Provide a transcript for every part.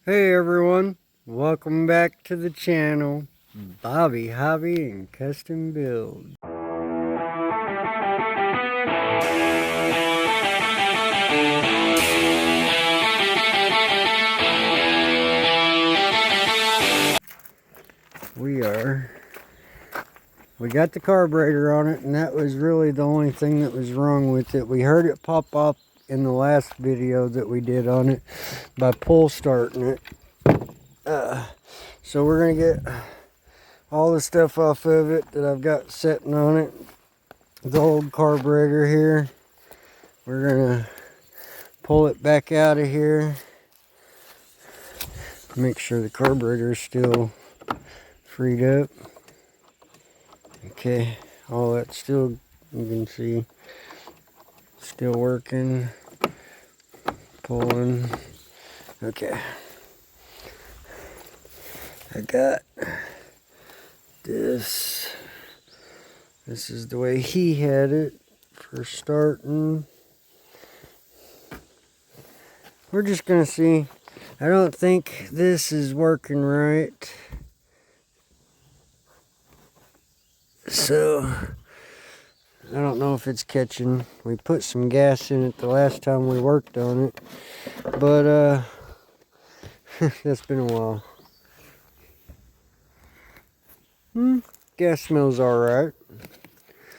Hey everyone, welcome back to the channel, Bobby Hobby and Custom Build. We got the carburetor on it, and that was really the only thing that was wrong with it. We heard it pop up in the last video that we did on it by pull starting it. So we're going to get all the stuff off of it that I've got sitting on it. The old carburetor here. We're going to pull it back out of here. Make sure the carburetor is still freed up. Okay, all that's still, you can see, still working, pulling. Okay, I got this. This is the way he had it for starting. We're just gonna see. I don't think this is working right. So, I don't know if it's catching. We put some gas in it the last time we worked on it. But, that's been a while. Gas smells alright.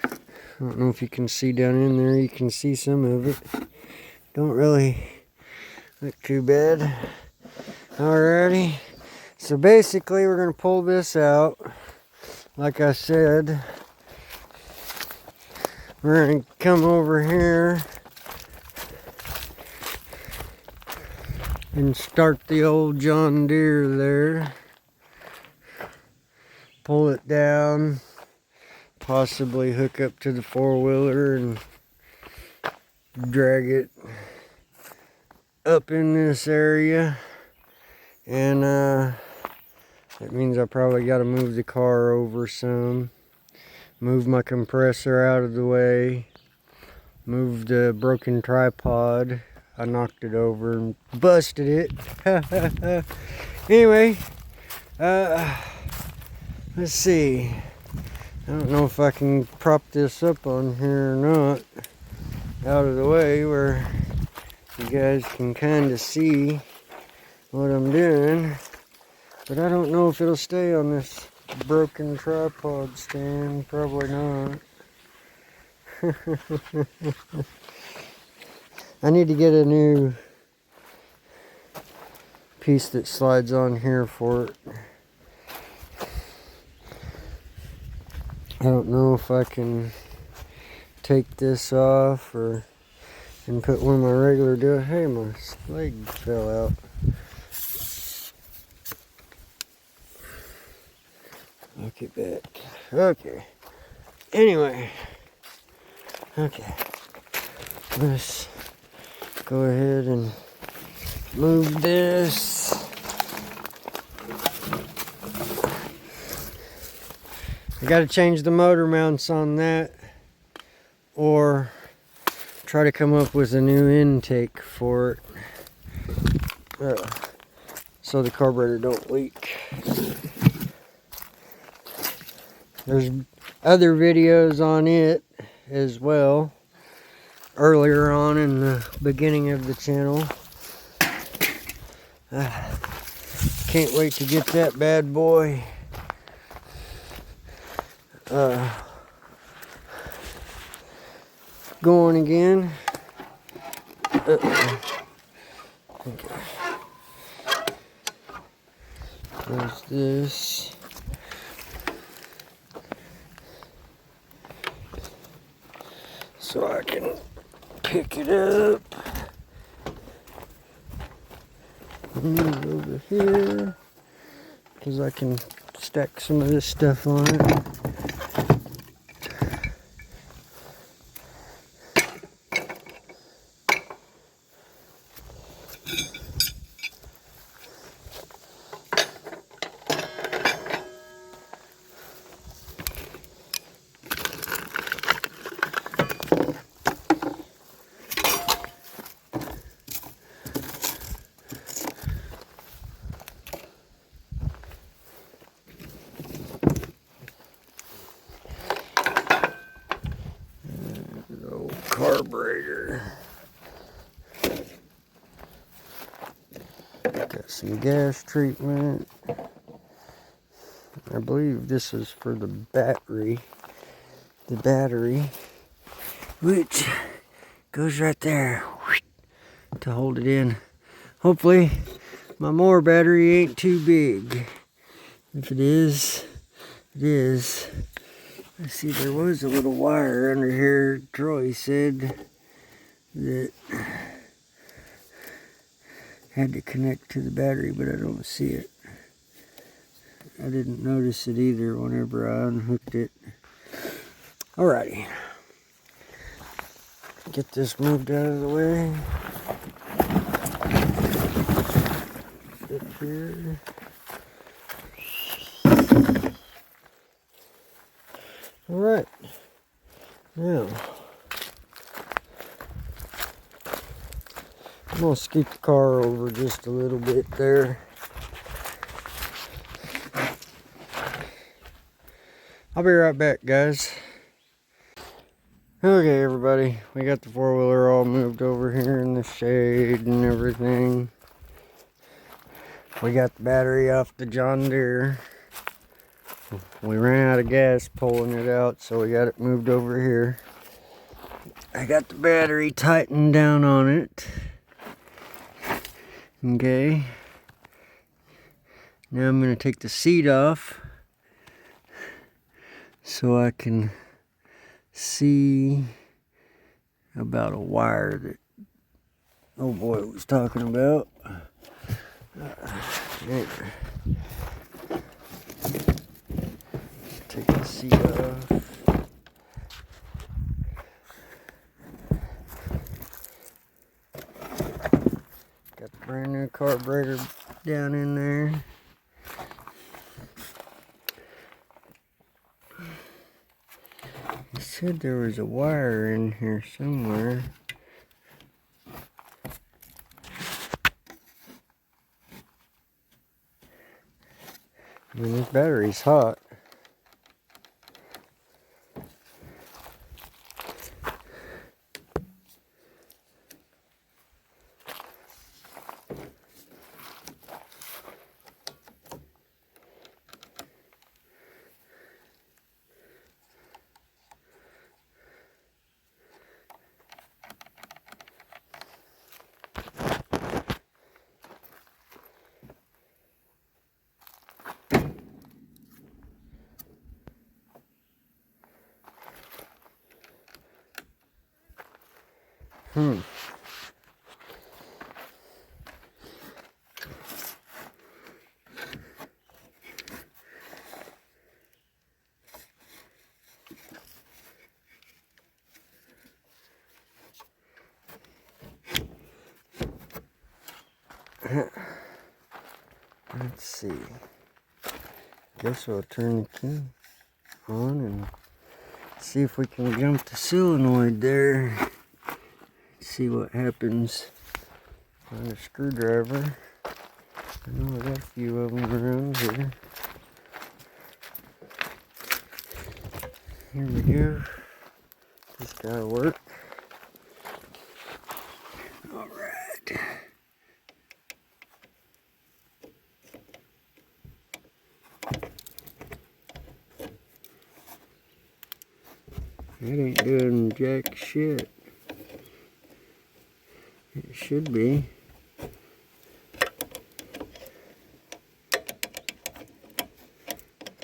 I don't know if you can see down in there. You can see some of it. Don't really look too bad. Alrighty. So basically we're going to pull this out. Like I said, we're going to come over here and start the old John Deere there. Pull it down, possibly hook up to the four-wheeler and drag it up in this area. And that means I probably got to move the car over some. Move my compressor out of the way. Move the broken tripod. I knocked it over and busted it. Anyway, let's see. I don't know if I can prop this up on here or not. Out of the way where you guys can kind of see what I'm doing. But I don't know if it'll stay on this broken tripod stand. Probably not. I need to get a new piece that slides on here for it. I don't know if I can take this off and put one of my regular do. Hey, my leg fell out. Look it back. Okay. Anyway. Okay. Let's go ahead and move this. I got to change the motor mounts on that, or try to come up with a new intake for it, so the carburetor don't leak. There's other videos on it as well, earlier on in the beginning of the channel. Can't wait to get that bad boy going again. Okay. There's this. So I can pick it up. Move over here, because I can stack some of this stuff on it. Got some gas treatment. I believe this is for the battery. The battery, which goes right there to hold it in. Hopefully my mower battery ain't too big. If it is, it is. I see there was a little wire under here. Troy said that had to connect to the battery, but I don't see it. I didn't notice it either whenever I unhooked it. Alrighty. Get this moved out of the way. Sit here. Alright. Now, I'm going to scoot the car over just a little bit there. I'll be right back, guys. Okay, everybody. We got the four-wheeler all moved over here in the shade and everything. We got the battery off the John Deere. We ran out of gas pulling it out, so we got it moved over here. I got the battery tightened down on it. Okay. Now I'm going to take the seat off so I can see about a wire that oh boy was talking about. Take the seat off. Got the brand new carburetor down in there. It said there was a wire in here somewhere. I mean, this battery's hot. Let's see. Guess I'll turn the key on and see if we can jump the solenoid there. See what happens. Find a screwdriver. I know I got a few of them around here. Here we go. This gotta work. Alright. That ain't doing jack shit. It should be.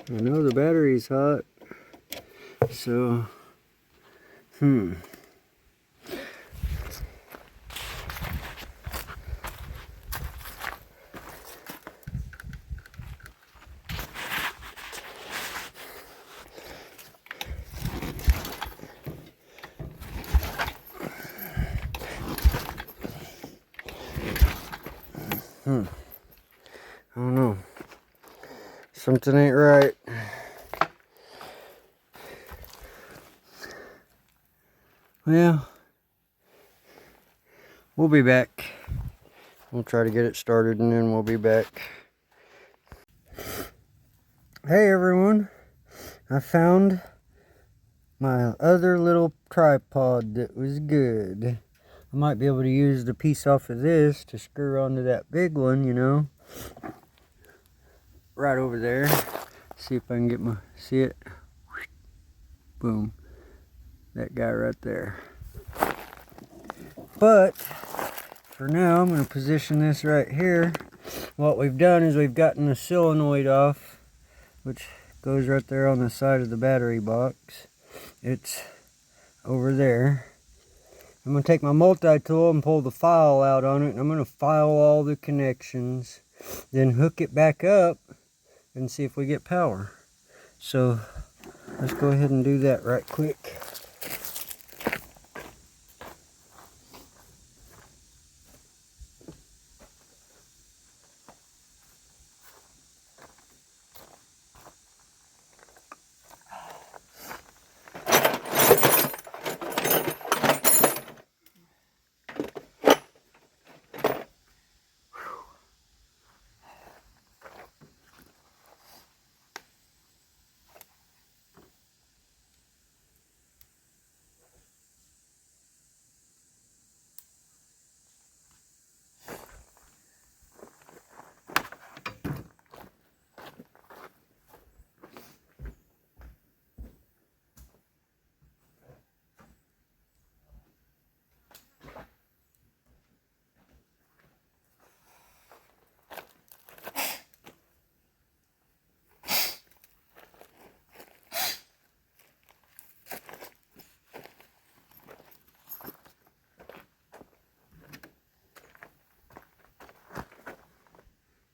I know the battery's hot, so, I don't know. Something ain't right. Well, we'll be back. We'll try to get it started and then we'll be back. Hey everyone, I found my other little tripod that was good. I might be able to use the piece off of this to screw onto that big one, you know. Right over there. See if I can get see it? Boom. That guy right there. But for now, I'm going to position this right here. What we've done is we've gotten the solenoid off, which goes right there on the side of the battery box. It's over there. I'm going to take my multi-tool and pull the file out on it, and I'm going to file all the connections, then hook it back up and see if we get power. So let's go ahead and do that right quick.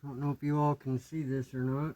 I don't know if you all can see this or not.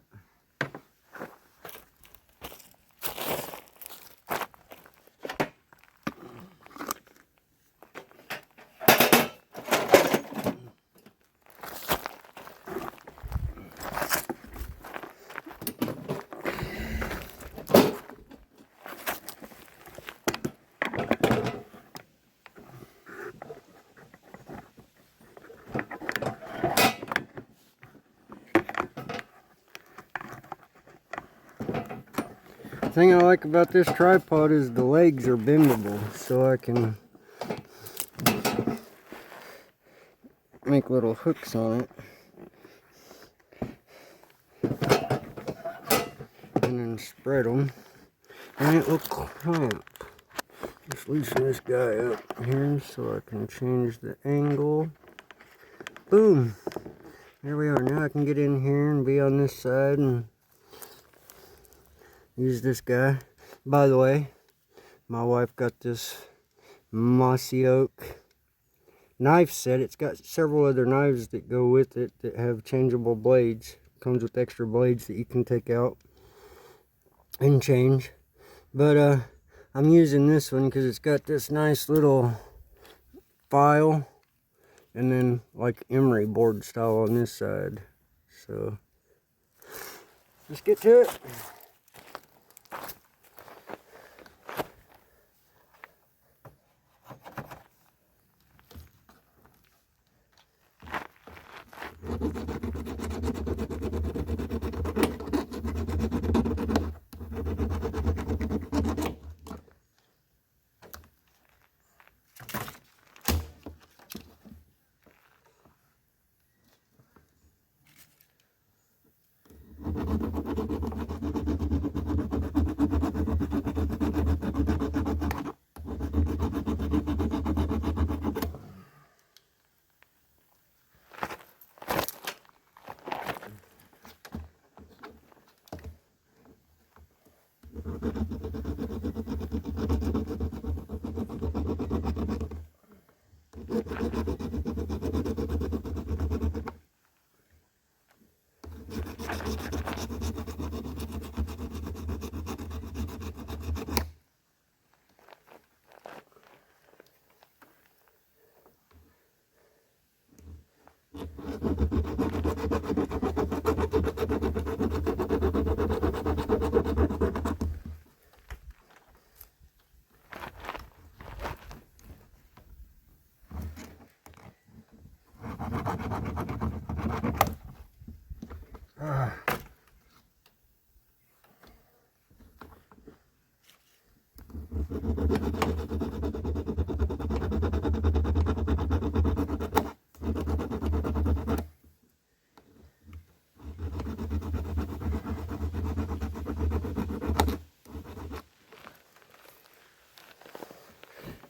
The thing I like about this tripod is the legs are bendable, so I can make little hooks on it and then spread them, and it will clamp. Just loosen this guy up here so I can change the angle. Boom! There we are. Now I can get in here and be on this side and use this guy. By the way, my wife got this mossy oak knife set. It's got several other knives that go with it that have changeable blades. Comes with extra blades that you can take out and change. But I'm using this one because it's got this nice little file and then like emery board style on this side. So let's get to it.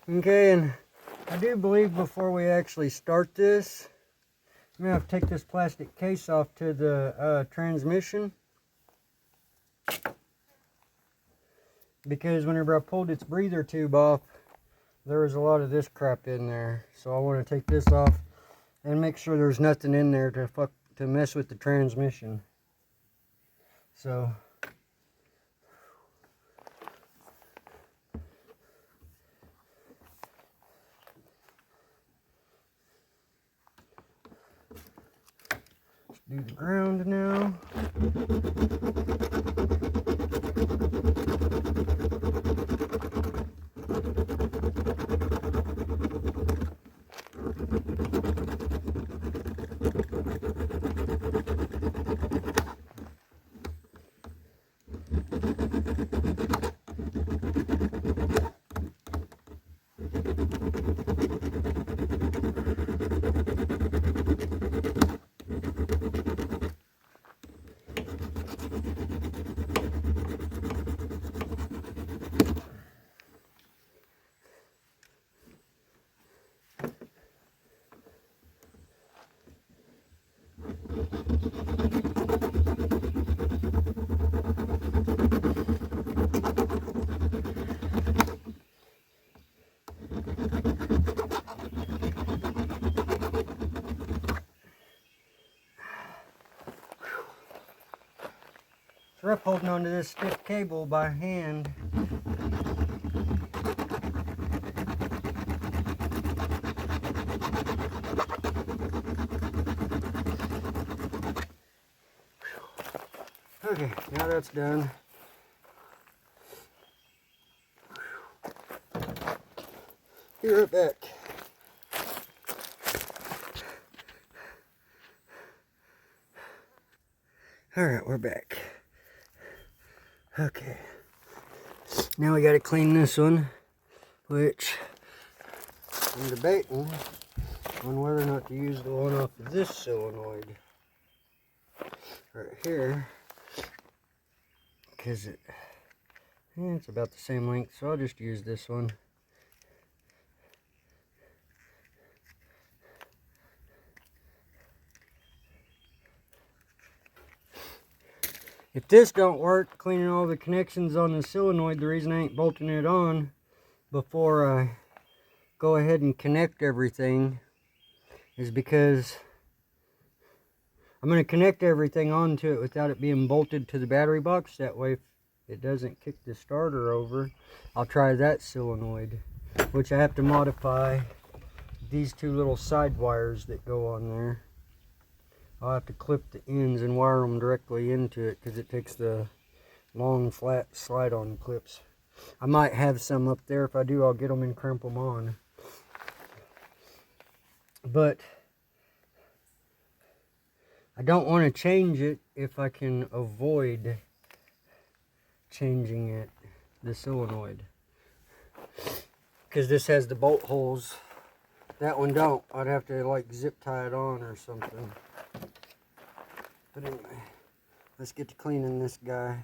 Okay, and I do believe before we actually start this, I'm going to have to take this plastic case off to the transmission. Because whenever I pulled its breather tube off, there was a lot of this crap in there. So I want to take this off and make sure there's nothing in there to mess with the transmission. So let's do the ground now. It's rough holding onto this stiff cable by hand. Okay, now that's done. Be right back. Alright, we're back. Okay. Now we gotta clean this one, which I'm debating on whether or not to use the one off of this solenoid. Right here. Because it's about the same length, so I'll just use this one. If this don't work, cleaning all the connections on the solenoid, the reason I ain't bolting it on before I go ahead and connect everything is because I'm going to connect everything onto it without it being bolted to the battery box. That way, if it doesn't kick the starter over, I'll try that solenoid, which I have to modify these two little side wires that go on there. I'll have to clip the ends and wire them directly into it because it takes the long flat slide-on clips. I might have some up there. If I do, I'll get them and crimp them on. But I don't want to change it if I can avoid changing it, the solenoid. Because this has the bolt holes. That one don't. I'd have to like zip tie it on or something. But anyway, let's get to cleaning this guy.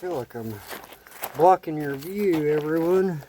feel like I'm blocking your view, everyone.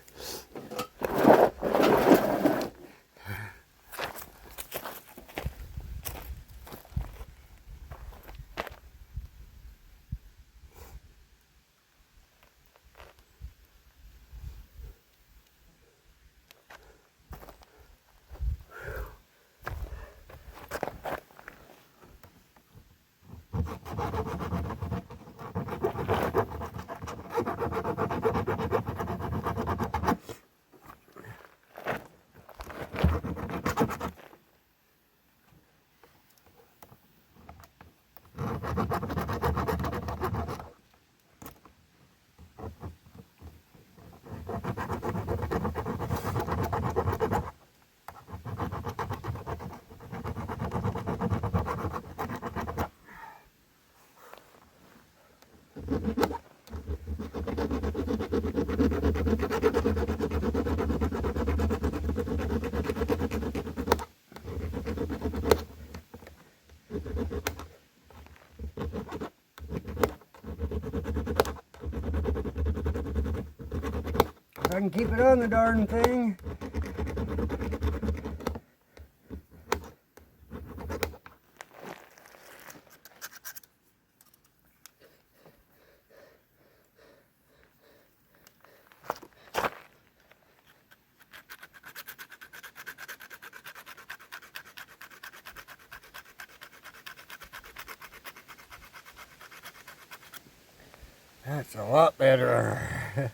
If I can keep it on the darn thing. That's a lot better.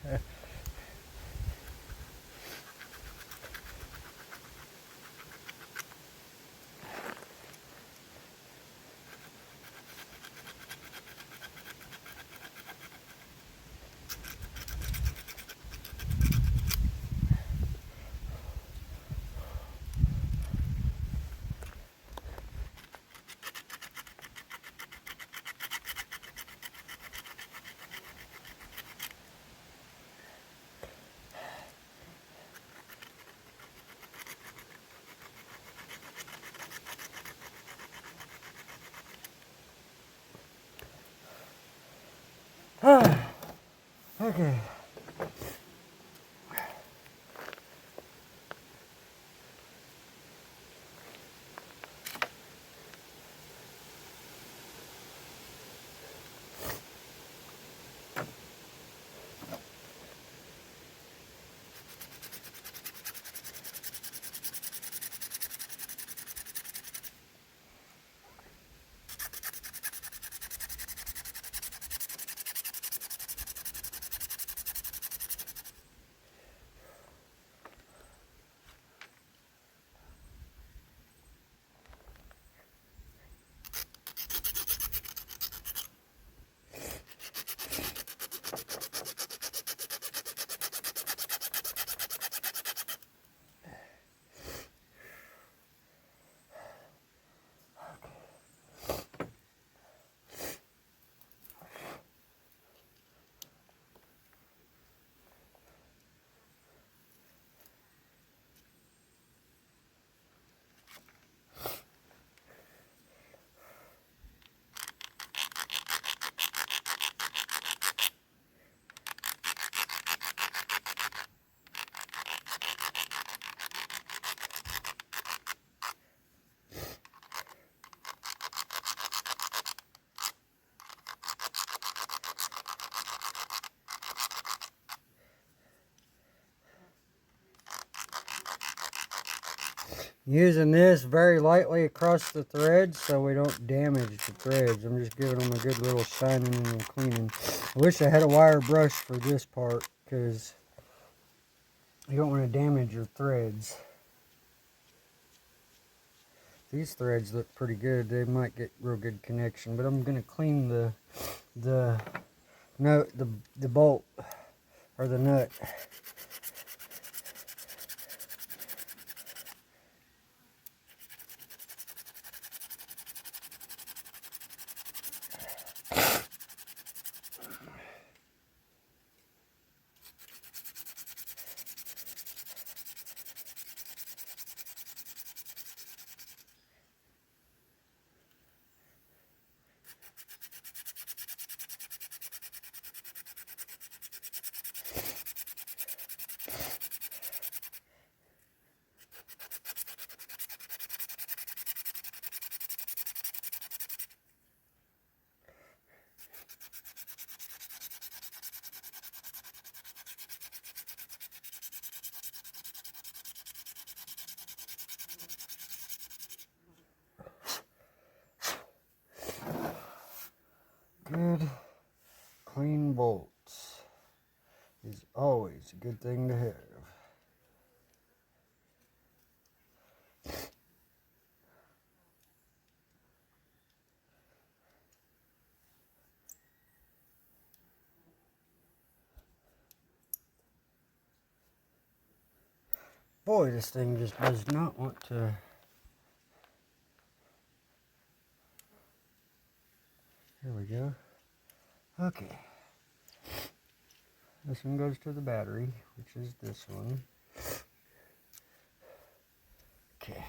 Okay. Using this very lightly across the threads so we don't damage the threads. I'm just giving them a good little shining and cleaning. I wish I had a wire brush for this part because you don't want to damage your threads. These threads look pretty good. They might get real good connection, but I'm gonna clean the bolt or the nut. Good, clean bolts is always a good thing to have. Boy, this thing just does not want to. There we go. Okay. This one goes to the battery, which is this one. Okay.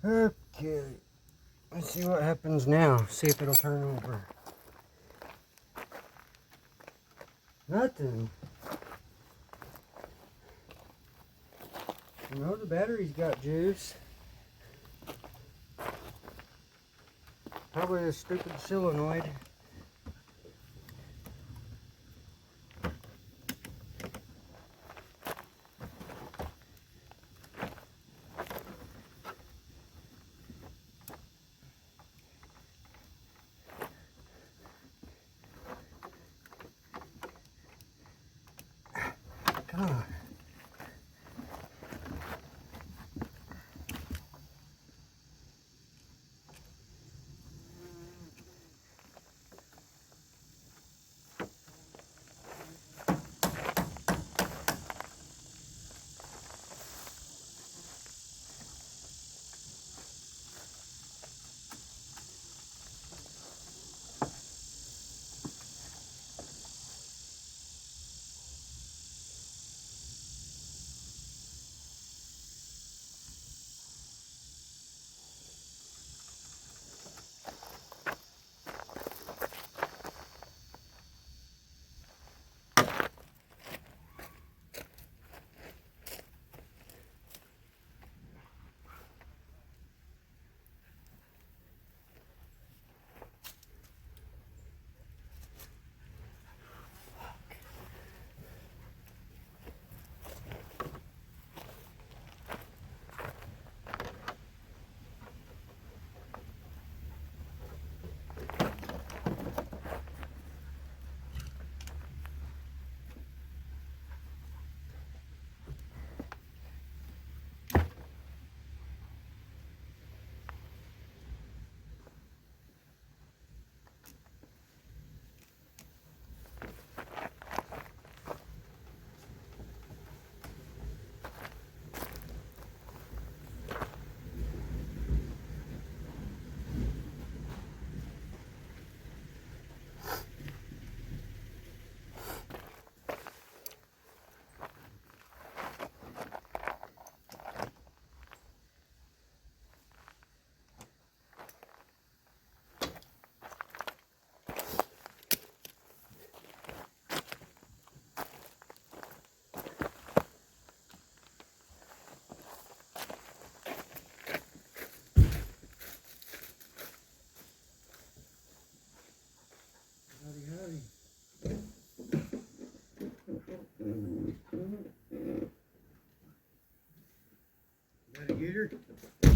Okay, let's see what happens now. See if it'll turn over. Nothing. You know the battery's got juice. Probably a stupid solenoid. Come on. Got a heater? I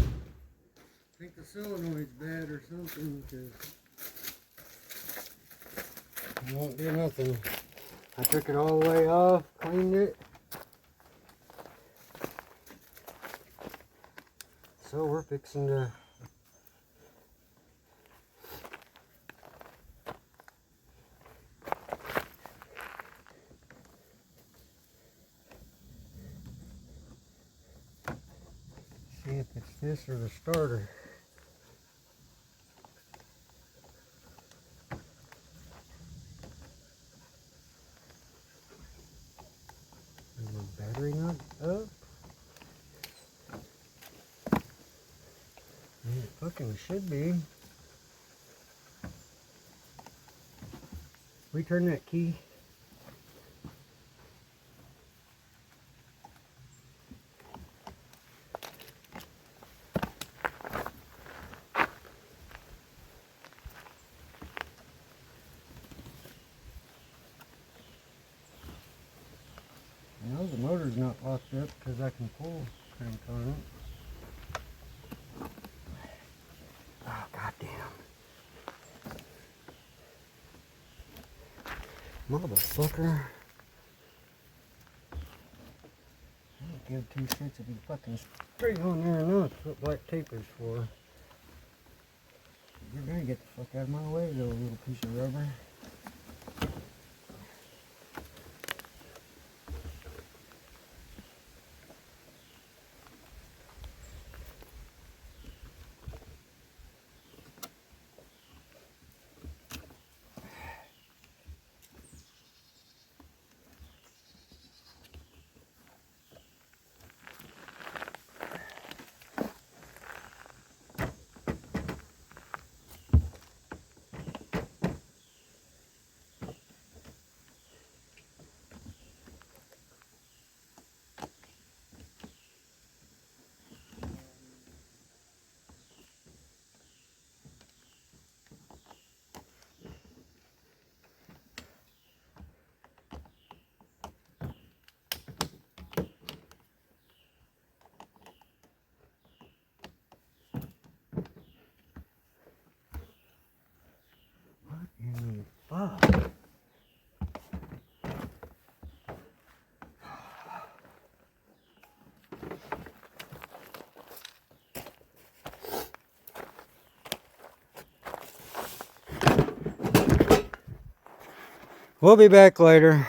think the solenoid's bad or something, because it won't do nothing. I took it all the way off, cleaned it. So we're fixing to see if it's this or the starter. Is the battery not up? It fucking should be. Return that key. I know the motor's not locked up because I can pull crank on it. Oh, goddamn. Motherfucker. I don't give two shits if you fucking straight on there or not. That's what black tape is for. You're gonna get the fuck out of my way, though, little piece of rubber. We'll be back later.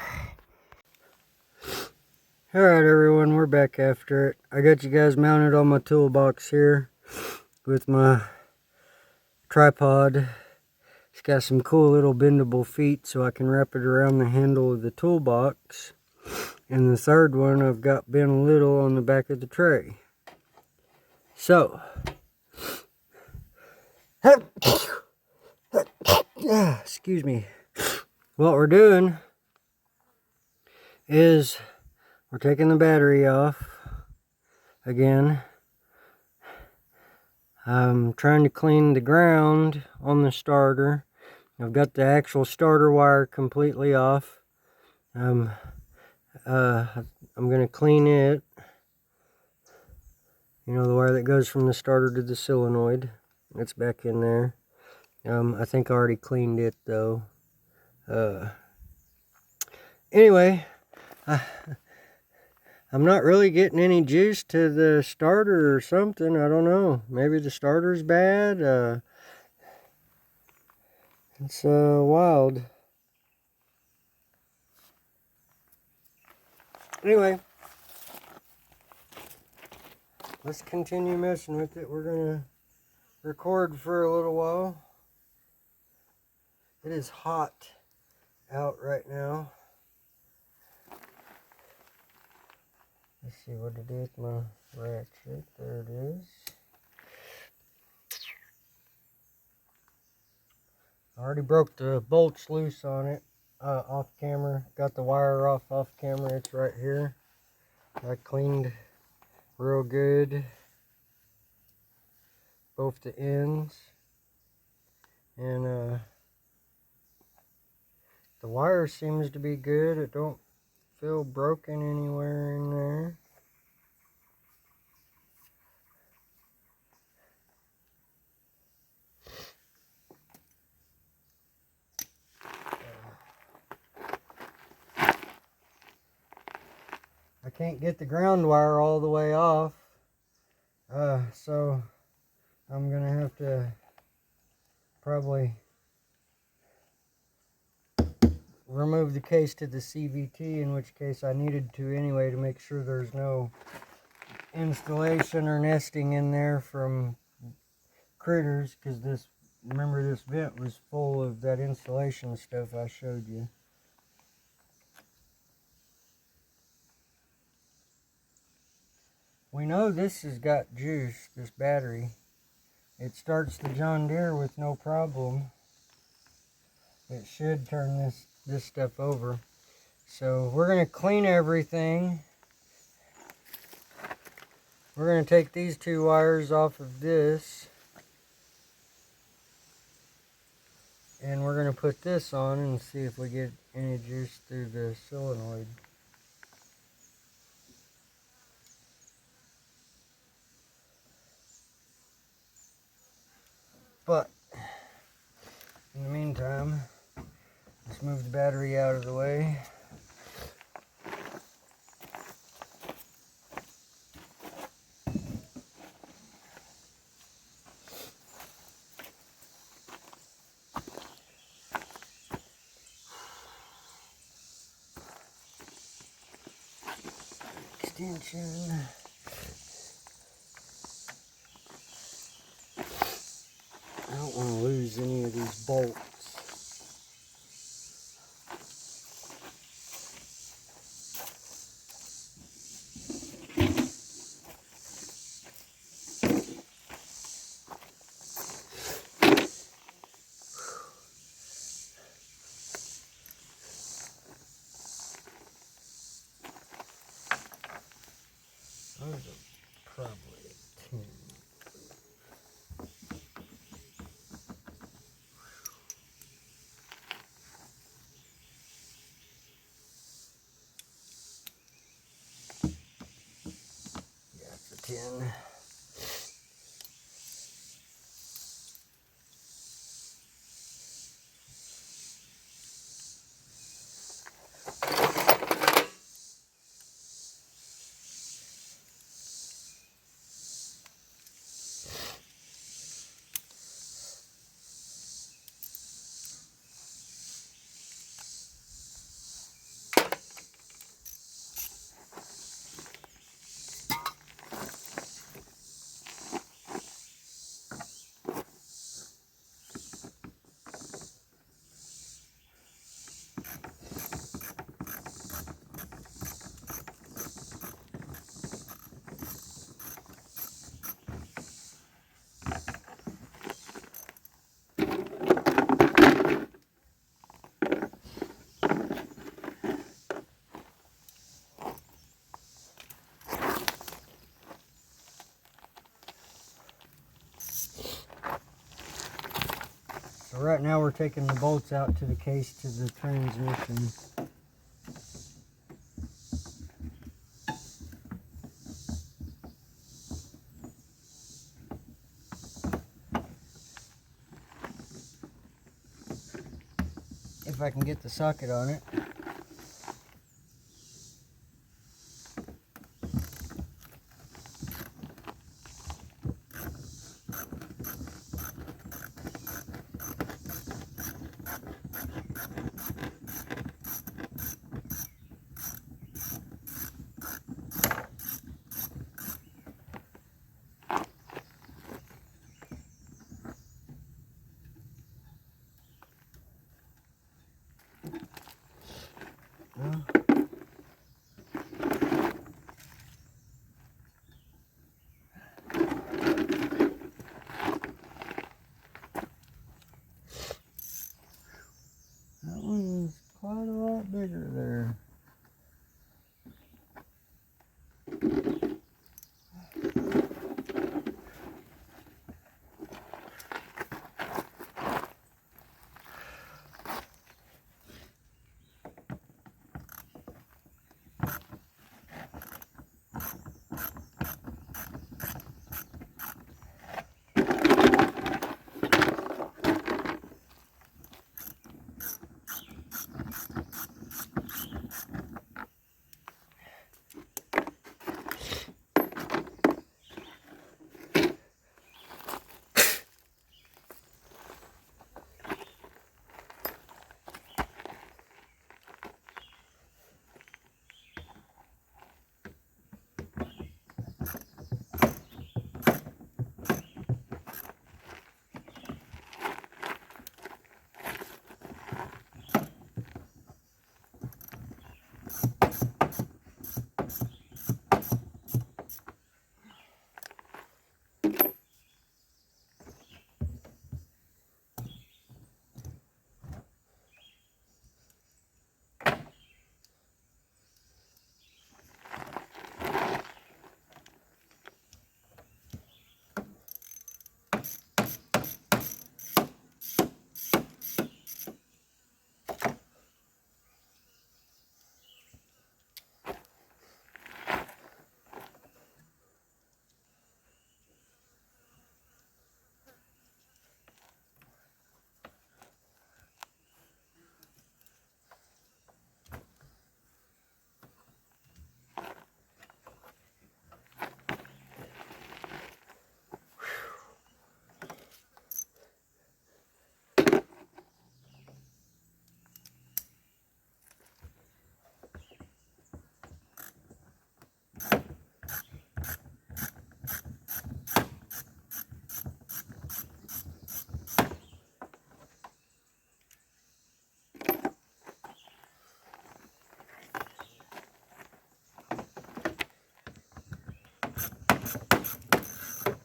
Alright everyone, we're back after it. I got you guys mounted on my toolbox here with my tripod. It's got some cool little bendable feet so I can wrap it around the handle of the toolbox. And the third one I've got bent a little on the back of the tray. So, excuse me. What we're doing is we're taking the battery off again. I'm trying to clean the ground on the starter. I've got the actual starter wire completely off. I'm going to clean it. You know, the wire that goes from the starter to the solenoid. It's back in there. I think I already cleaned it though. Anyway, I'm not really getting any juice to the starter or something. I don't know. Maybe the starter's bad. It's wild. Anyway, let's continue messing with it. We're gonna record for a little while. It is hot out right now. Let's see what to do with my ratchet. There it is. I already broke the bolts loose on it off camera. Got the wire off camera. It's right here. I cleaned real good both the ends. And the wire seems to be good. It don't feel broken anywhere in there. I can't get the ground wire all the way off, so I'm gonna have to probably remove the case to the CVT, in which case I needed to anyway to make sure there's no installation or nesting in there from critters, because remember this vent was full of that insulation stuff I showed you. We know this has got juice, this battery. It starts the John Deere with no problem. It should turn this stuff over. So we're going to clean everything. We're going to take these two wires off of this. And we're going to put this on and see if we get any juice through the solenoid. But in the meantime, let's move the battery out of the way. Extension. I don't want to lose any of these bolts. Those are probably a 10. Yeah, it's a 10. So right now we're taking the bolts out to the case to the transmission. If I can get the socket on it. Well, that one's quite a lot bigger there.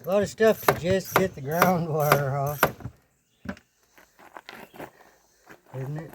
A lot of stuff to just get the ground wire off, isn't it?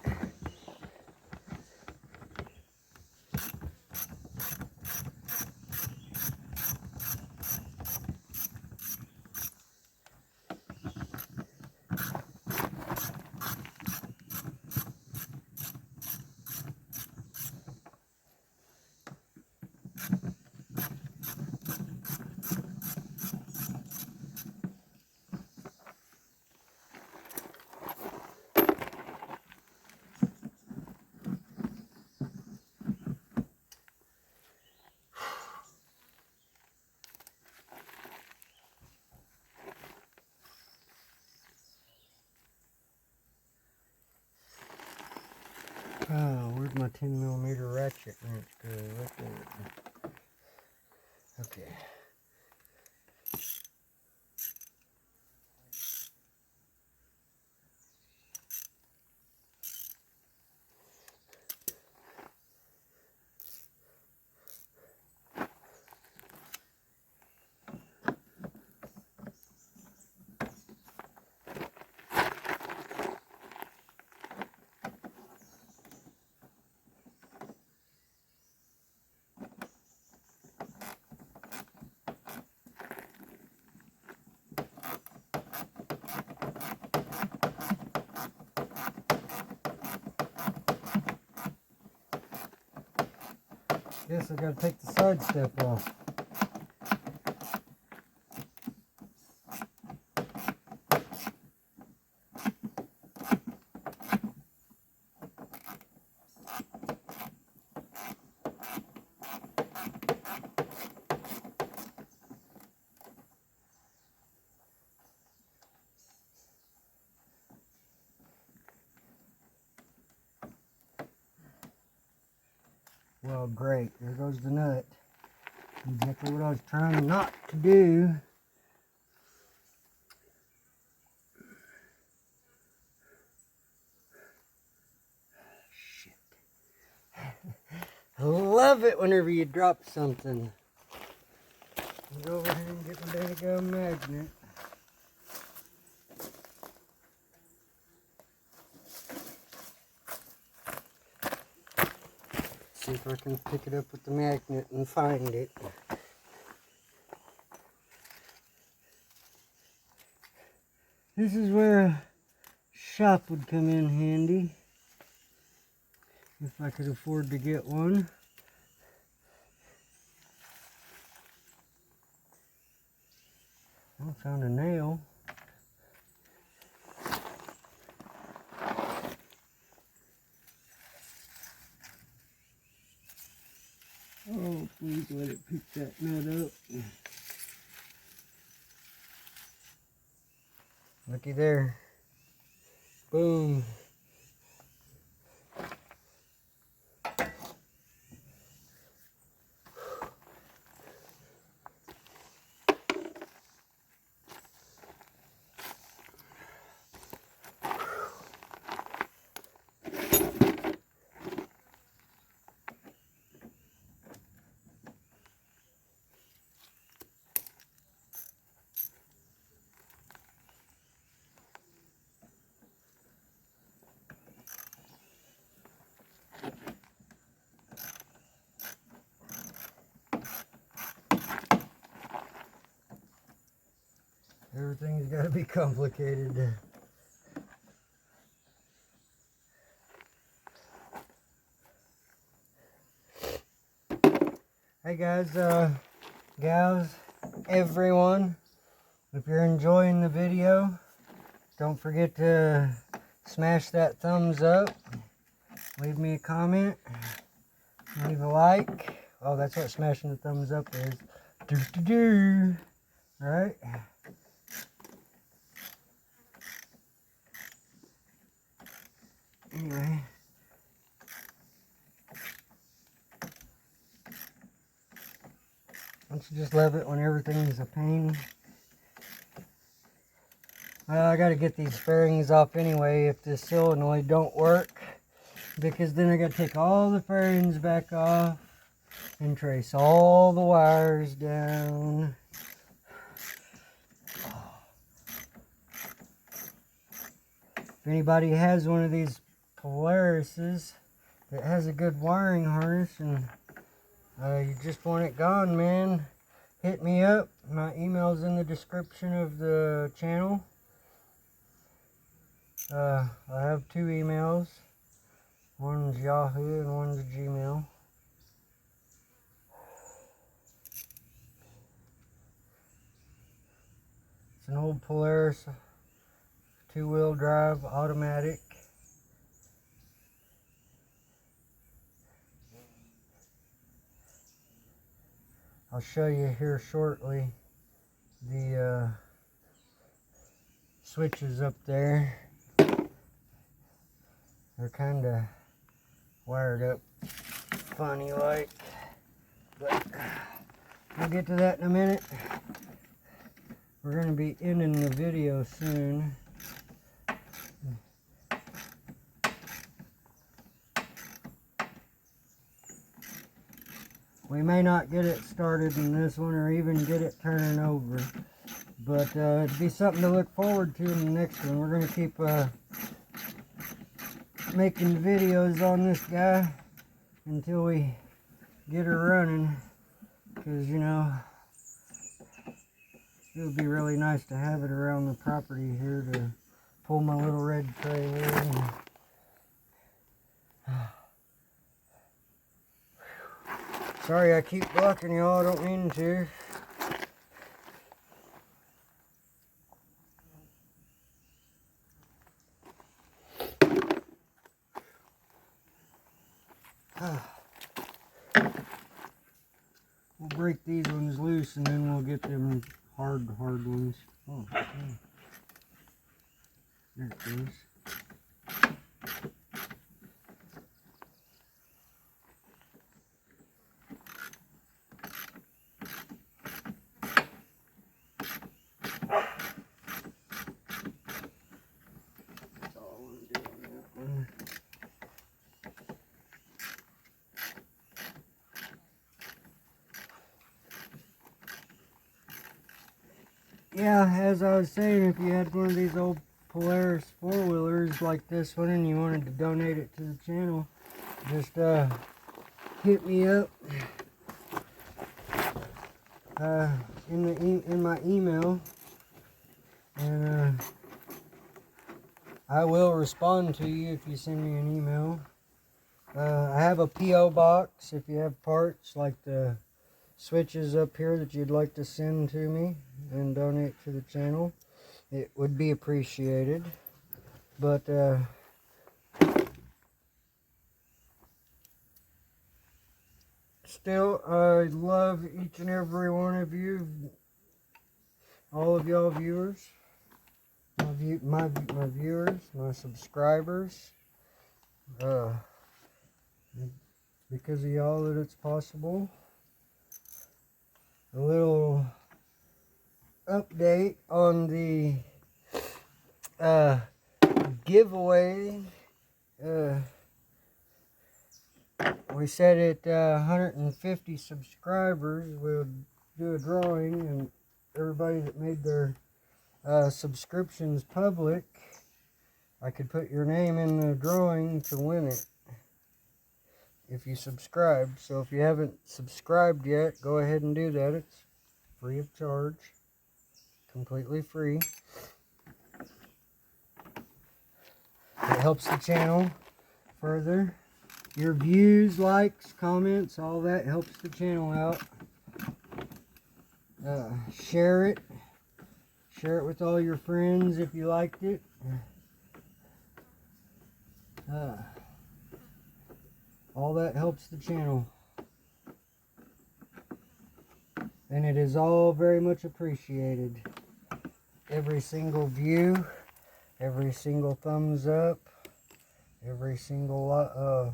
Oh, where'd my 10mm ratchet wrench go? Right there. Okay. Guess I gotta take the side step off. Well, great. There goes the nut. Exactly what I was trying not to do. Shit. I love it whenever you drop something. I'll go over here and get my daggum magnet. See if I can pick it up with the magnet and find it. This is where a shop would come in handy, if I could afford to get one. I found a nail. Oh, please let it pick that nut up. Looky there. Boom. Everything's got to be complicated. Hey guys, gals, everyone, if you're enjoying the video, don't forget to smash that thumbs up, leave me a comment, leave a like. Oh, that's what smashing the thumbs up is. Do. Right? Anyway. Don't you just love it when everything's a pain? Well, I gotta get these fairings off anyway if this solenoid don't work, because then I gotta take all the fairings back off and trace all the wires down. If anybody has one of these Polarises that has a good wiring harness and you just want it gone, man, hit me up. My email's in the description of the channel. I have two emails. One's Yahoo and one's Gmail. It's an old Polaris, two-wheel drive, automatic. I'll show you here shortly the switches up there. They're kind of wired up funny like, but we'll get to that in a minute. We're going to be ending the video soon. We may not get it started in this one or even get it turning over, but it'd be something to look forward to in the next one. We're going to keep making videos on this guy until we get her running, because, you know, it would be really nice to have it around the property here to pull my little red trailer and Sorry I keep blocking y'all, I don't mean to. We'll break these ones loose and then we'll get them hard ones. Oh, okay. There it goes. That's all I want to do on that one. Yeah, as I was saying, if you had one of these old Polaris four-wheelers like this one and you wanted to donate it to the channel, just hit me up in my email, and I will respond to you if you send me an email. I have a P.O. box if you have parts like the switches up here that you'd like to send to me and donate to the channel. It would be appreciated. But still, I love each and every one of you, all of y'all viewers, my viewers, my subscribers. Because of y'all that it's possible. A little update on the giveaway. We said at 150 subscribers we'll do a drawing, and everybody that made their subscriptions public, I could put your name in the drawing to win it if you subscribe. So if you haven't subscribed yet, go ahead and do that. It's free of charge, completely free. It helps the channel further. Your views, likes, comments, all that helps the channel out. Share it. Share it with all your friends if you liked it. All that helps the channel. And it is all very much appreciated. Every single view, every single thumbs up, every single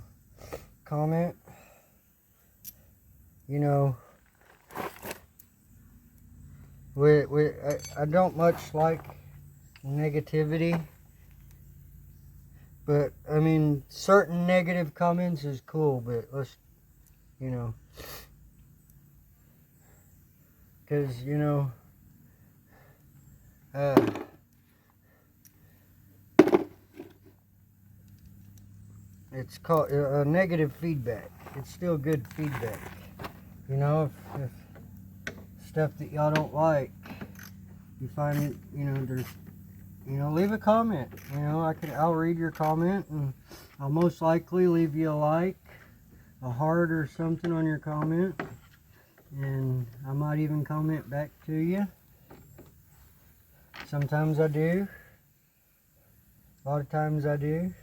comment. You know, I don't much like negativity. But, I mean, certain negative comments is cool, but let's, you know, because, you know, it's called negative feedback. It's still good feedback. You know, if stuff that y'all don't like, you find it, you know, there's, you know, leave a comment. You know, I'll read your comment, and I'll most likely leave you a like, a heart or something on your comment, and I might even comment back to you. Sometimes I do. A lot of times I do.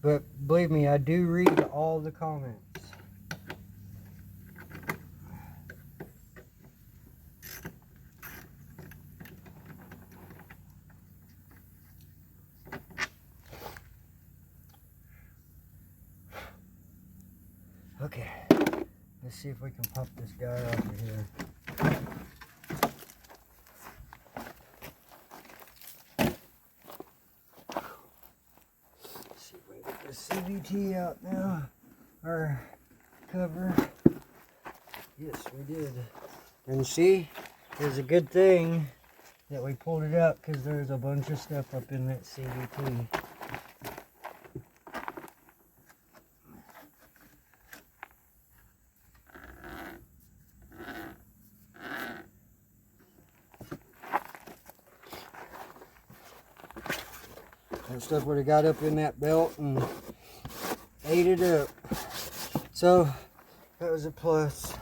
But believe me, I do read all the comments. Okay, let's see if we can pop this guy off of here. Let's see if we can get the CVT out now, our cover. Yes, we did. And see, it's a good thing that we pulled it out, because there's a bunch of stuff up in that CVT. That stuff would have got up in that belt and ate it up. So, That was a plus.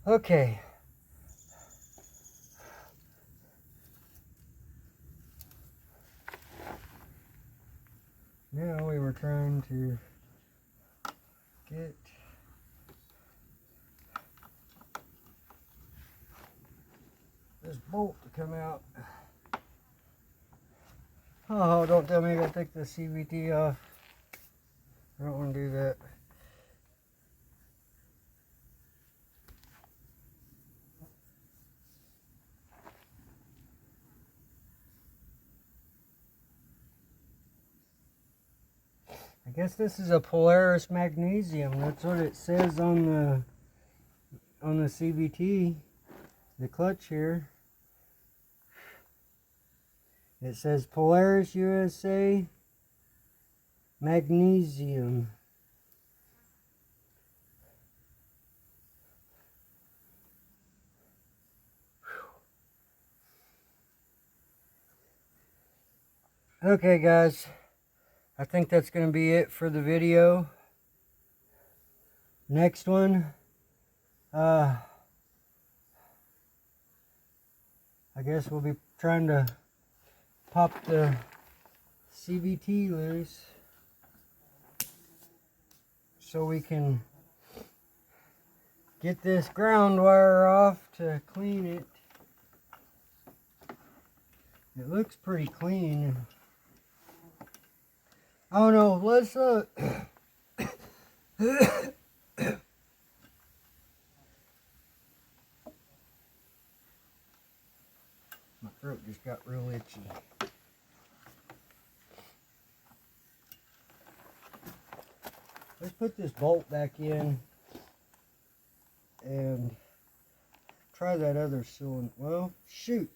Okay. Now we were trying to get this bolt to come out. Oh, don't tell me I gotta take the CVT off. I don't want to do that. I guess this is a Polaris magnesium. That's what it says on the CVT, the clutch here. It says Polaris USA magnesium. Okay, guys. I think that's going to be it for the video. Next one, I guess we'll be trying to pop the CVT loose so we can get this ground wire off to clean it. It looks pretty clean. Oh no, let's my throat just got real itchy. Let's put this bolt back in and try that other cylinder. Well, shoot.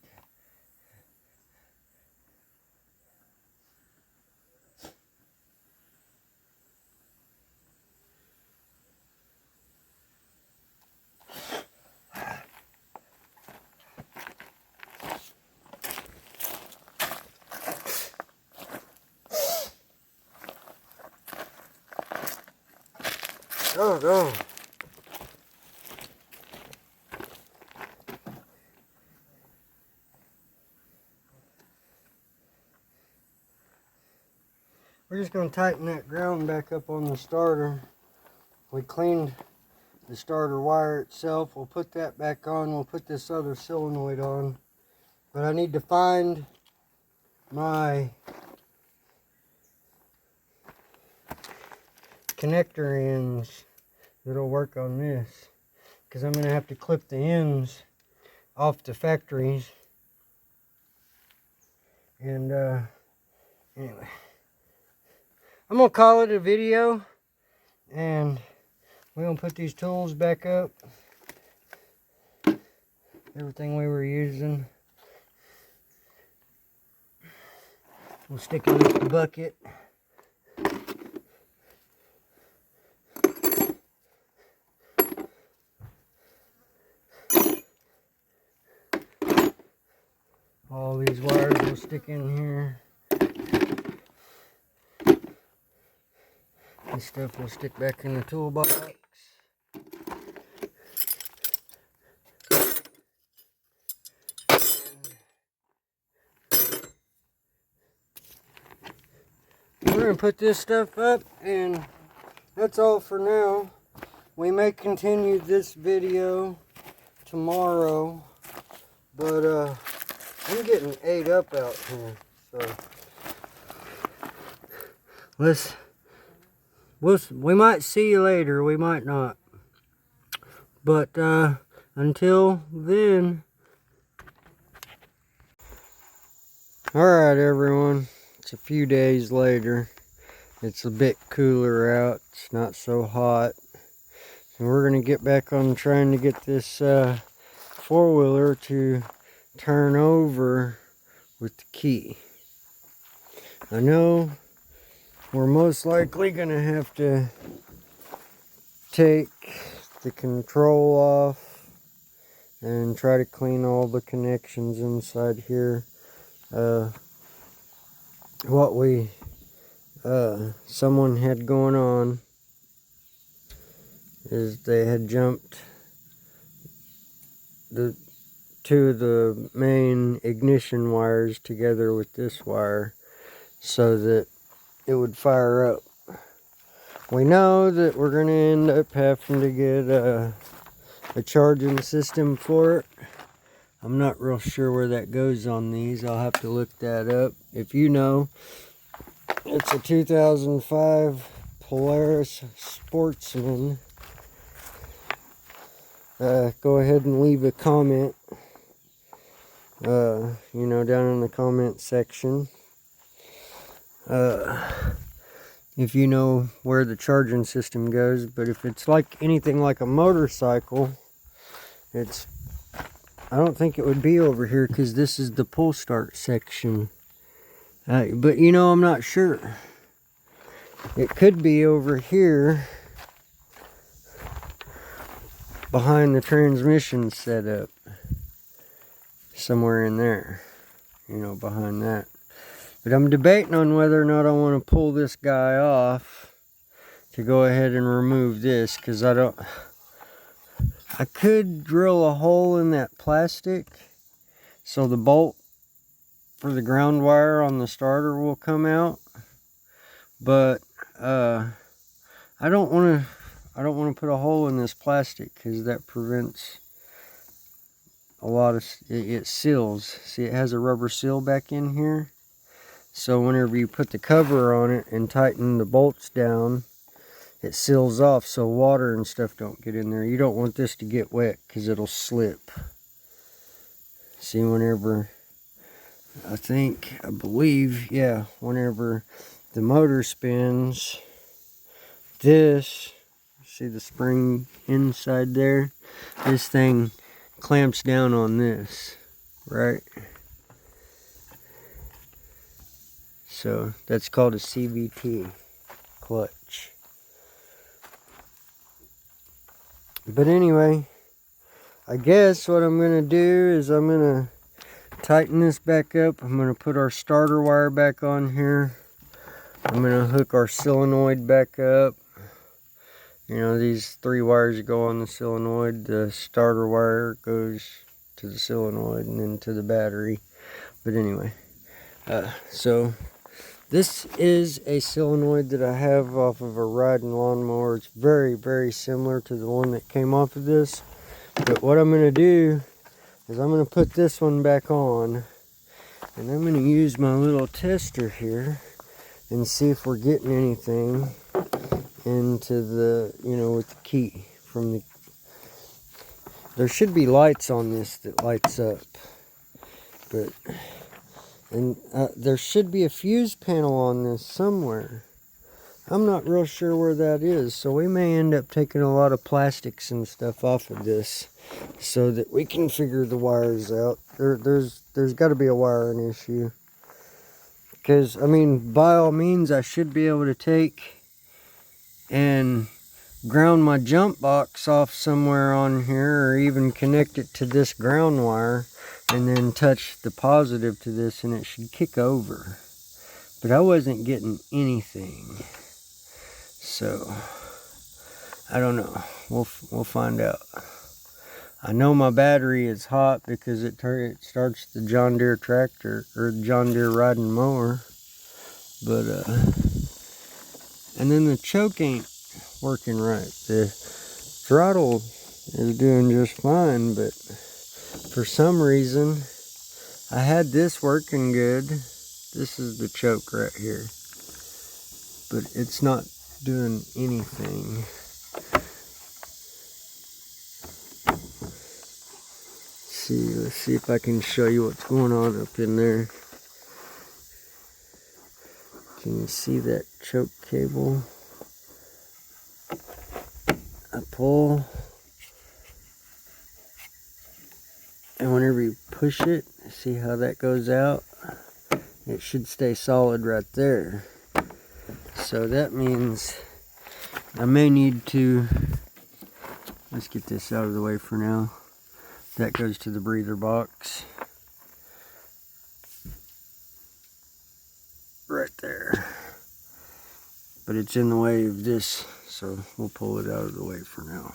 Oh no. We're just going to tighten that ground back up on the starter. We cleaned the starter wire itself. We'll put that back on. We'll put this other solenoid on. But I need to find my connector ends that'll work on this, because I'm going to have to clip the ends off the factories. And anyway, I'm going to call it a video, and we're going to put these tools back up, everything we were using. We'll stick it in the bucket. All these wires will stick in here. This stuff will stick back in the toolbox. We're going to put this stuff up, and that's all for now. We may continue this video tomorrow, but I'm getting ate up out here, so we might see you later, we might not, but until then, alright everyone, it's a few days later. It's a bit cooler out, it's not so hot, and we're going to get back on trying to get this four-wheeler to turn over with the key. I know we're most likely going to have to take the control off and try to clean all the connections inside here. What someone had going on is they had jumped the two of the main ignition wires together with this wire so that it would fire up. We know that we're going to end up having to get a charging system for it. I'm not real sure where that goes on these. I'll have to look that up. If you know, it's a 2005 Polaris Sportsman. Go ahead and leave a comment, down in the comment section. If you know where the charging system goes. But if it's like anything like a motorcycle, I don't think it would be over here, because this is the pull start section. But I'm not sure. It could be over here behind the transmission setup, somewhere in there, behind that. But I'm debating on whether or not I want to pull this guy off to go ahead and remove this, because I could drill a hole in that plastic so the bolt for the ground wire on the starter will come out, but I don't want to put a hole in this plastic, because that prevents a lot of it seals. See, it has a rubber seal back in here, so whenever you put the cover on it and tighten the bolts down, it seals off so water and stuff don't get in there. You don't want this to get wet, because it'll slip. See, whenever whenever the motor spins, see the spring inside there? This thing clamps down on this, right? So that's called a CVT clutch. But anyway, I guess what I'm going to do is I'm going to tighten this back up. I'm going to put our starter wire back on here. I'm going to hook our solenoid back up. These 3 wires go on the solenoid. The starter wire goes to the solenoid and then to the battery. But anyway, so this is a solenoid that I have off of a riding lawnmower. It's very, very similar to the one that came off of this. But what I'm going to do is I'm going to put this one back on, and I'm going to use my little tester here and see if we're getting anything into the, with the key from the, there should be lights on this that lights up, and there should be a fuse panel on this somewhere. I'm not real sure where that is, so we may end up taking a lot of plastics and stuff off of this so that we can figure the wires out. There's got to be a wiring issue, because by all means I should be able to take and ground my jump box off somewhere on here, or even connect it to this ground wire and then touch the positive to this, and it should kick over. But I wasn't getting anything, so I don't know. We'll find out. I know my battery is hot because it starts the John Deere tractor, or John Deere riding mower. But and then the choke ain't working right. The throttle is doing just fine, but for some reason I had this working good. This is the choke right here, but it's not doing anything. Let's see if I can show you what's going on up in there. Can you see that choke cable? I pull, and whenever you push it, see how that goes out? It should stay solid right there. So that means I may need to, let's get this out of the way for now. That goes to the breather box. Right there. But it's in the way of this, so we'll pull it out of the way for now.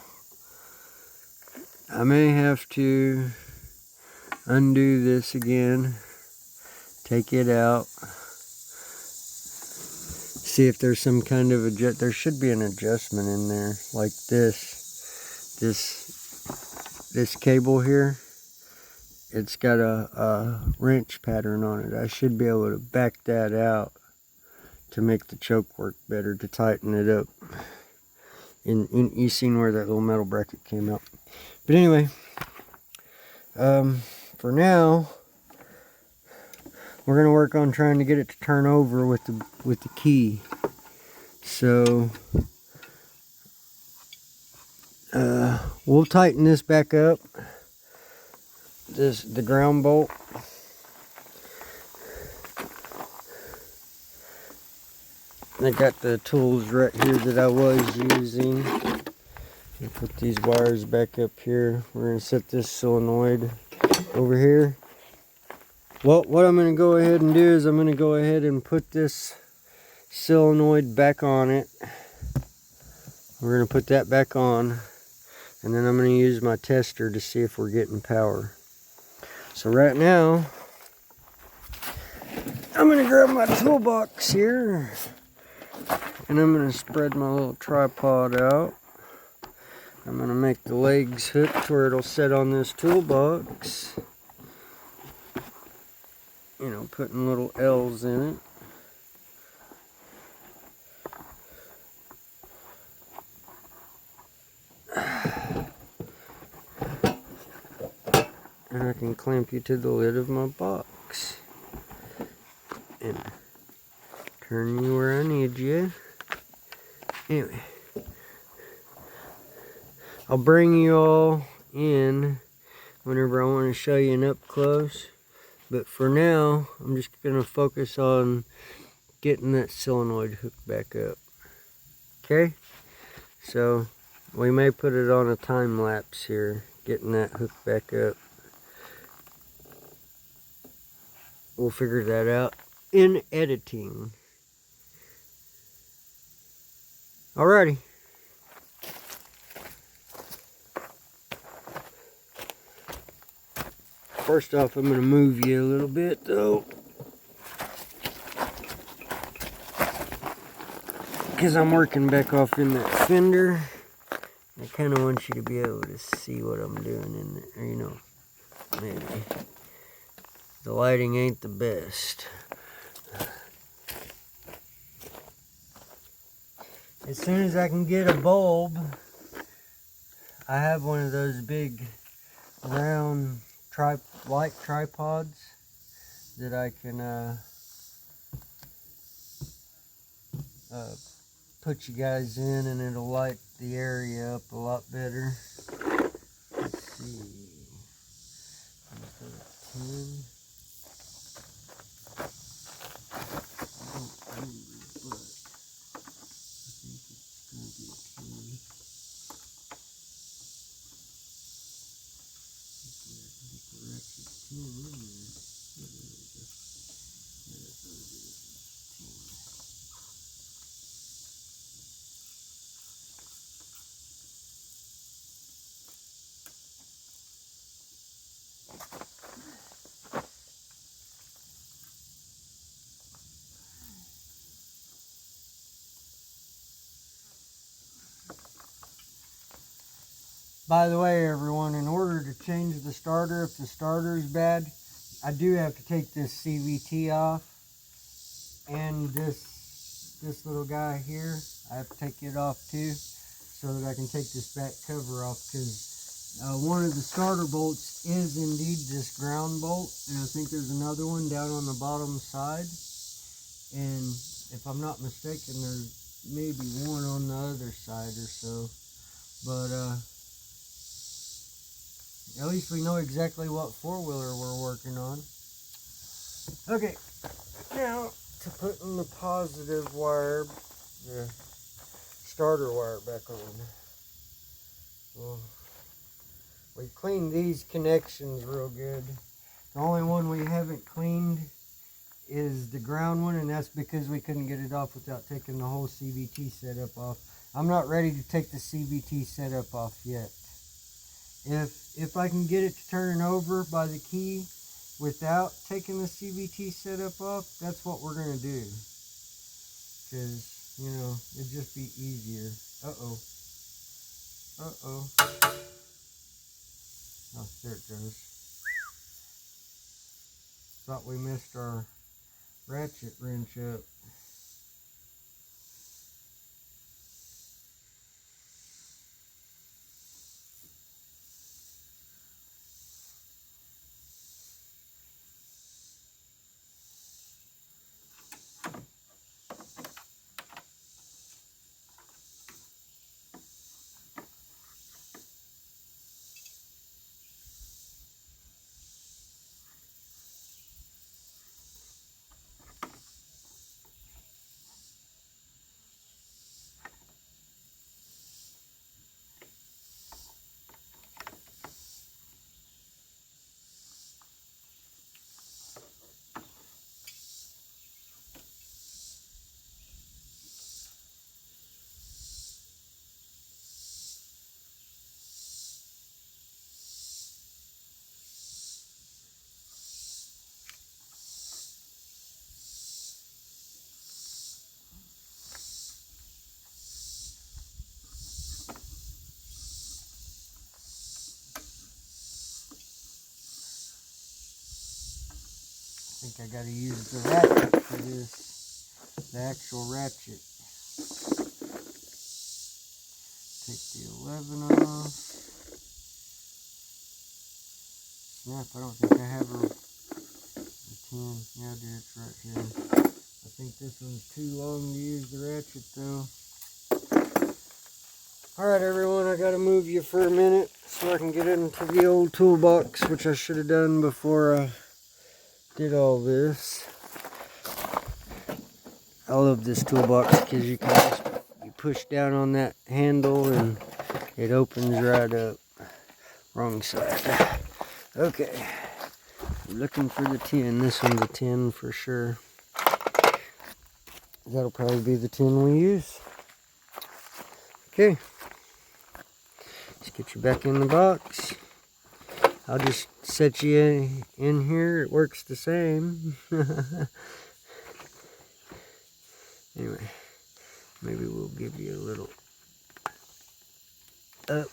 I may have to undo this again, take it out, see if there's some kind of there should be an adjustment in there, like this cable here. It's got a wrench pattern on it. I should be able to back that out to make the choke work better, to tighten it up. You seen where that little metal bracket came out. But anyway, for now, we're gonna work on trying to get it to turn over with the key. So we'll tighten this back up. The ground bolt. I got the tools right here that I was using. Put these wires back up here. We're going to set this solenoid over here. Well, what I'm going to go ahead and do is I'm going to go ahead and put this solenoid back on it. We're going to put that back on. And then I'm going to use my tester to see if we're getting power. So right now, I'm going to grab my toolbox here. And I'm going to spread my little tripod out. I'm going to make the legs hooked where it'll sit on this toolbox. You know, putting little L's in it. And I can clamp you to the lid of my box. And turn you where I need you. Anyway, I'll bring you all in whenever I want to show you an up close. But for now, I'm just going to focus on getting that solenoid hooked back up. Okay? So, we may put it on a time lapse here, getting that hooked back up. We'll figure that out in editing. Alrighty. First off, I'm going to move you a little bit though, because I'm working back off in that fender. I kind of want you to be able to see what I'm doing in there, you know, maybe. The lighting ain't the best. As soon as I can get a bulb, I have one of those big round light tripods that I can put you guys in, and it'll light the area up a lot better. Let's see. 10. By the way, everyone, in order to change the starter, if the starter is bad, I do have to take this CVT off, and this little guy here, I have to take it off too, so that I can take this back cover off, because one of the starter bolts is indeed this ground bolt, and I think there's another one down on the bottom side, and if I'm not mistaken, there's maybe one on the other side or so, but at least we know exactly what four-wheeler we're working on. Okay, now to put in the positive wire, the starter wire back on. We cleaned these connections real good. The only one we haven't cleaned is the ground one, and that's because we couldn't get it off without taking the whole CVT setup off. I'm not ready to take the CVT setup off yet. If I can get it to turn over by the key without taking the CVT setup off, that's what we're going to do. Because, you know, it'd just be easier. Uh-oh. Uh-oh. Oh, there it goes. Thought we missed our ratchet wrench up. I think I gotta use the ratchet for this. The actual ratchet. Take the 11 off. Snap, I don't think I have a 10. Yeah, I do, it's right here. I think this one's too long to use the ratchet though. Alright everyone, I gotta move you for a minute so I can get into the old toolbox, which I should have done before I did all this. I love this toolbox because you can just push down on that handle and it opens right up. Wrong side. Okay. Looking for the 10. This one's a 10 for sure. That'll probably be the 10 we use. Okay. Let's get you back in the box. I'll just set you in here. It works the same. Anyway, maybe we'll give you a little up.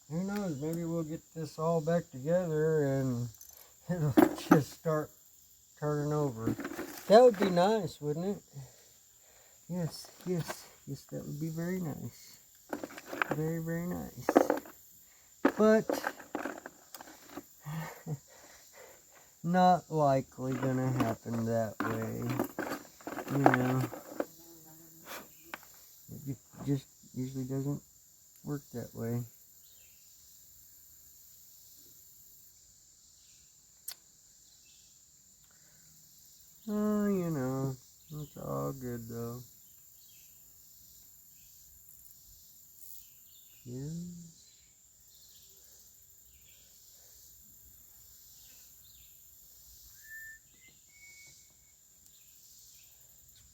Who knows, maybe we'll get this all back together and it'll just start turning over. That would be nice, wouldn't it? Yes, yes, yes, that would be very nice. Very, very nice. But not likely gonna happen that way. You know, it just usually doesn't work that way. Oh, you know, it's all good though. Yeah.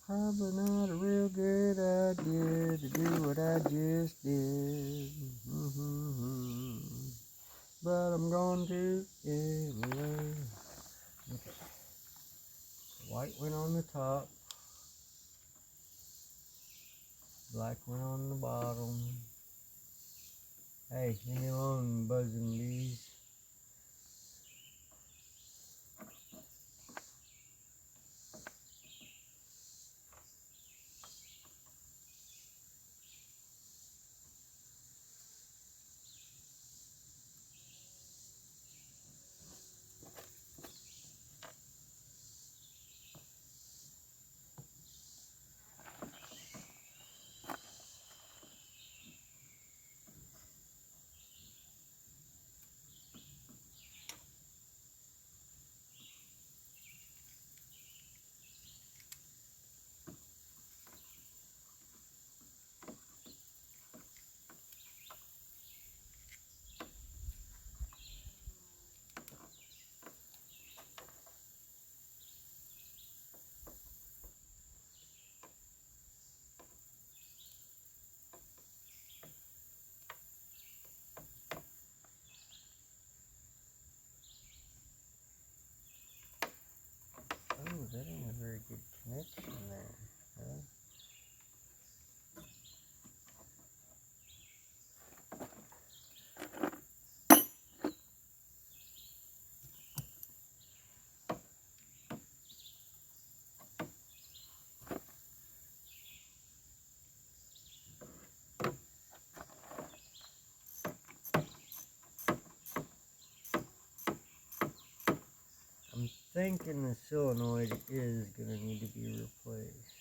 Probably not a real good idea to do what I just did. But I'm going to anyway. Okay. White went on the top. Black went on the bottom. Hey, leave me alone, buzzing bees. Oh, that ain't a very good connection there, huh? I'm thinking the solenoid is going to need to be replaced.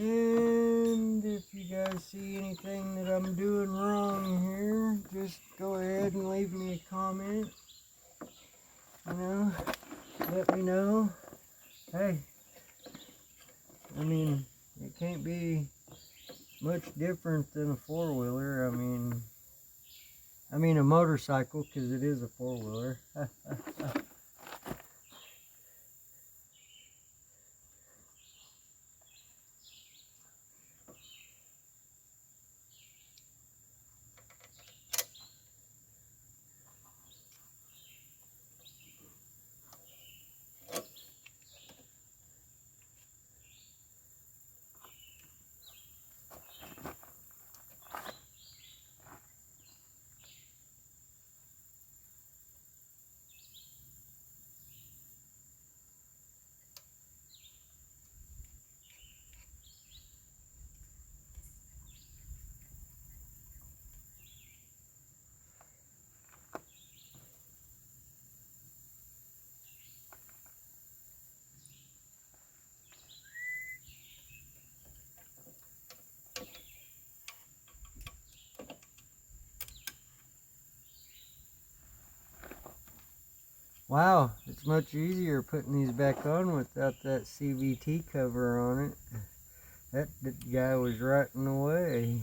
And if you guys see anything that I'm doing wrong here, just go ahead and leave me a comment. You know, let me know. Hey, I mean, it can't be much different than a four-wheeler. I mean a motorcycle, because it is a four-wheeler. Wow, it's much easier putting these back on without that CVT cover on it. That guy was right in the way.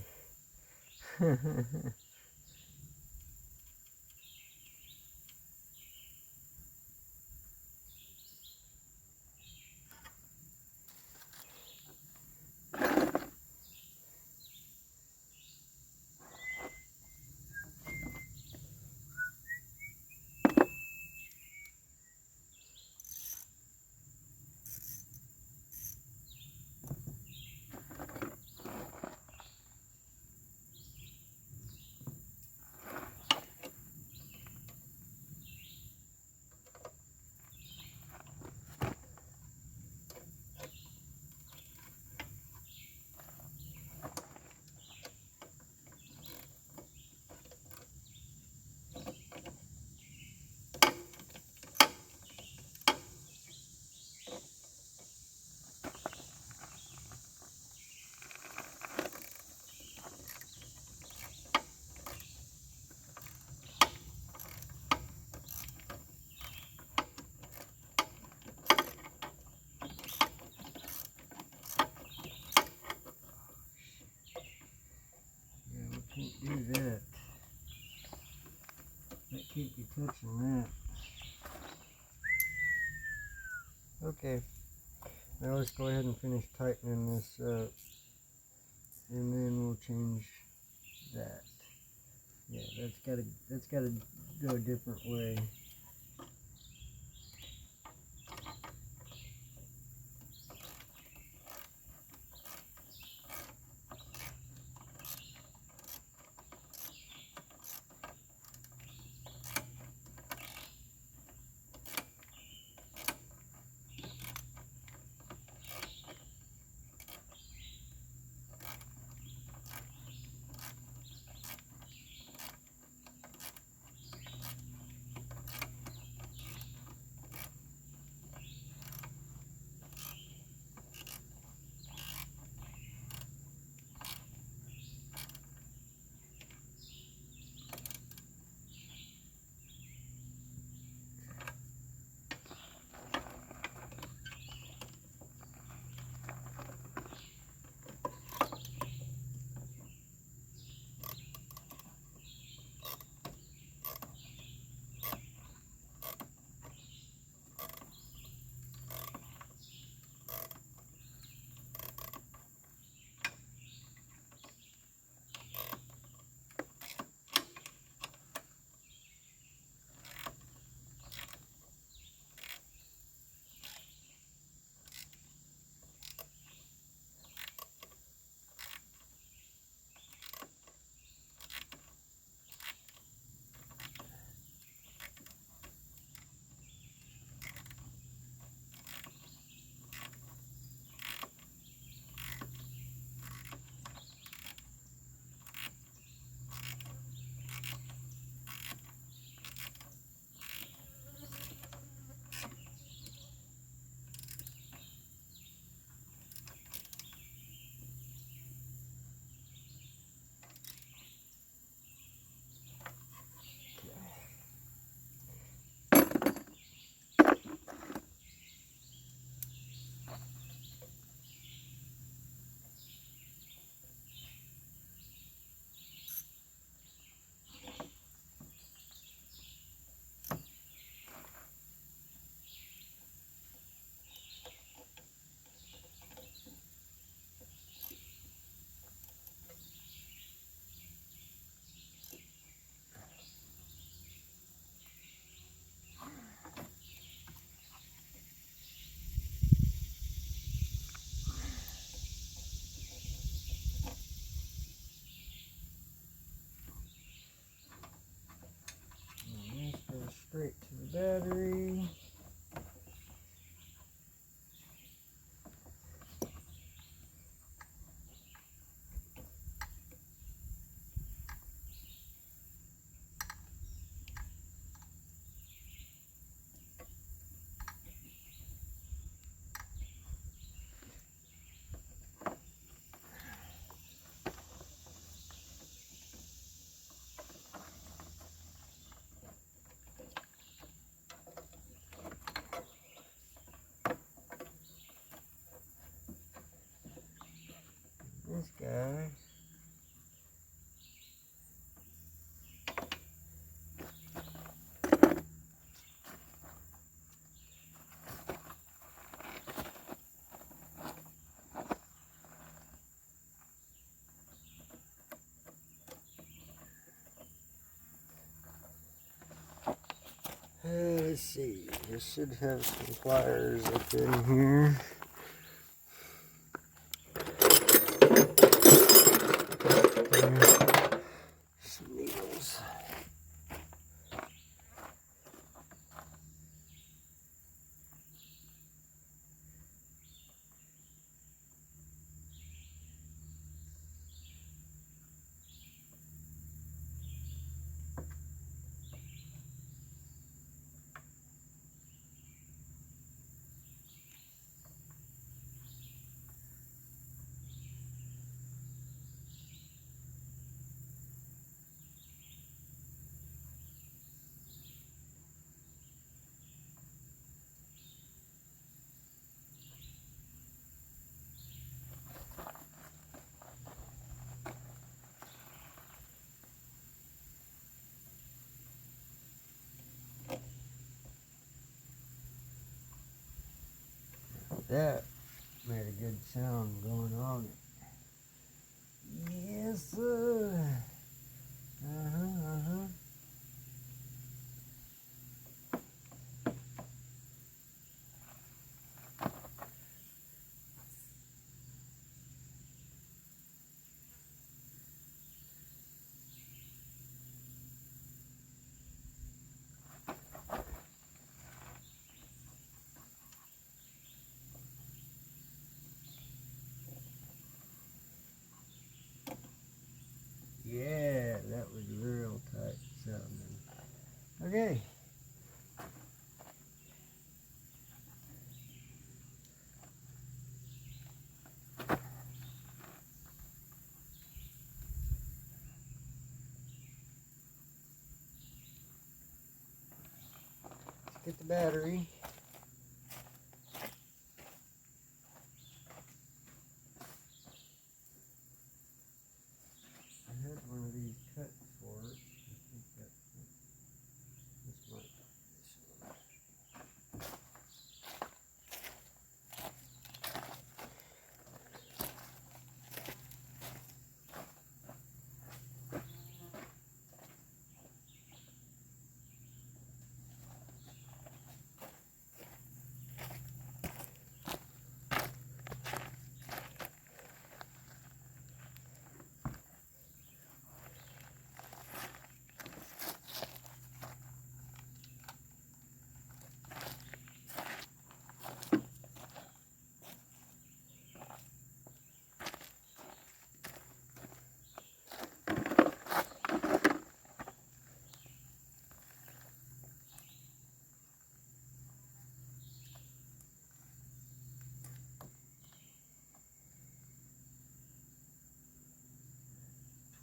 keep you touching that. Okay, now let's go ahead and finish tightening this up, and then we'll change that. Yeah, that's gotta go a different way. And this goes straight to the battery. This guy. Let's see, I should have some pliers up in here. Some needles. That made a good sound going on it. Yes, sir. Uh-huh. Yeah, that was real tight sounding. Okay. Let's get the battery. I had one of these cut for it. I think that this might be this one.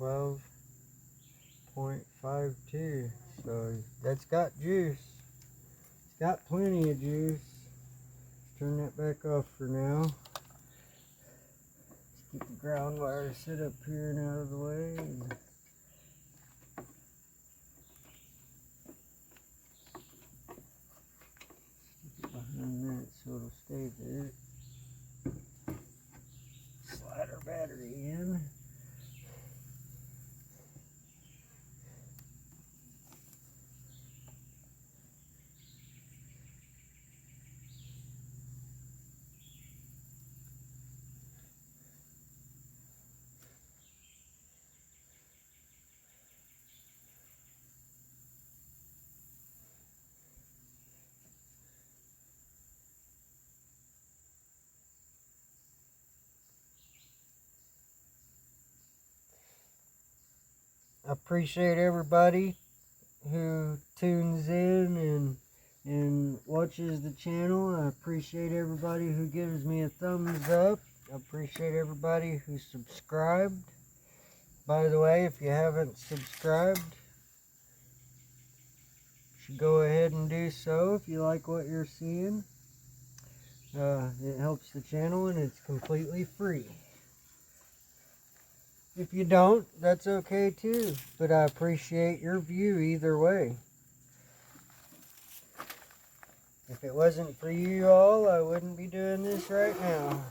12.52. So that's got juice. It's got plenty of juice. Let's turn that back off for now. Let's get the ground wire set up here and out of the way. Stick it behind that so it'll stay there. Slide our battery in. I appreciate everybody who tunes in and watches the channel. I appreciate everybody who gives me a thumbs up. I appreciate everybody who subscribed. By the way, if you haven't subscribed, you should go ahead and do so if you like what you're seeing. It helps the channel and it's completely free. If you don't, that's okay too, but I appreciate your view either way. If it wasn't for you all, I wouldn't be doing this right now.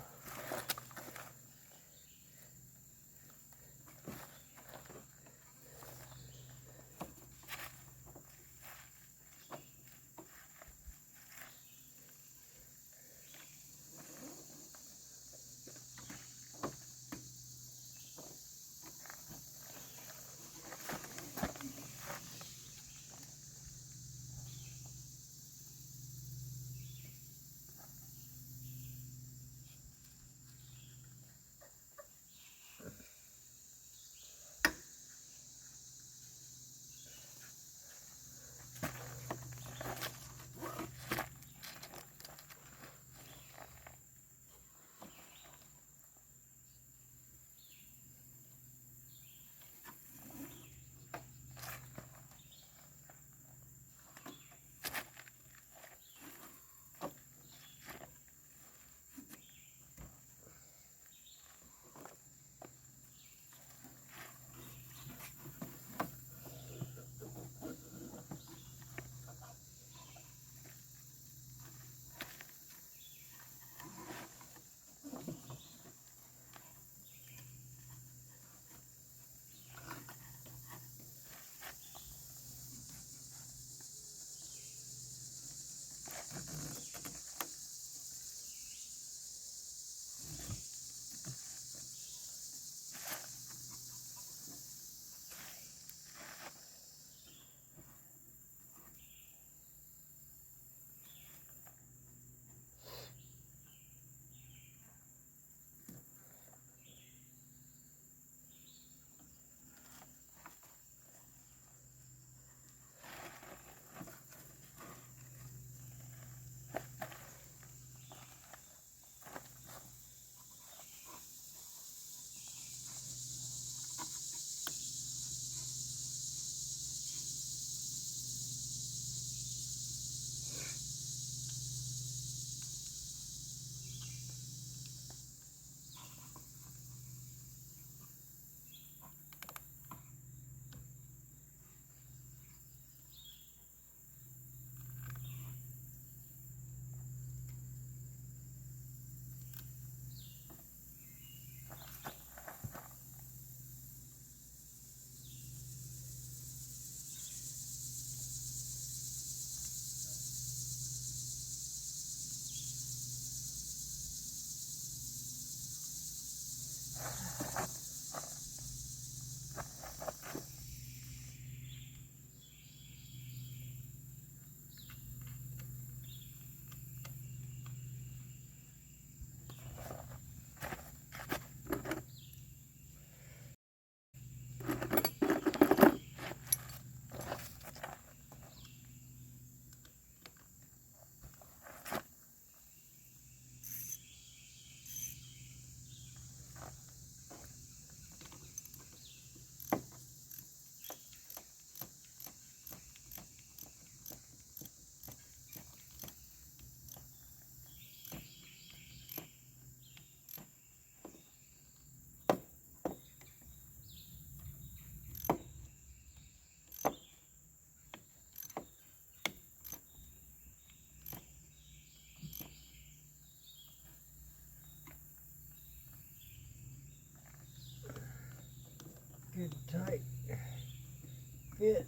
fit.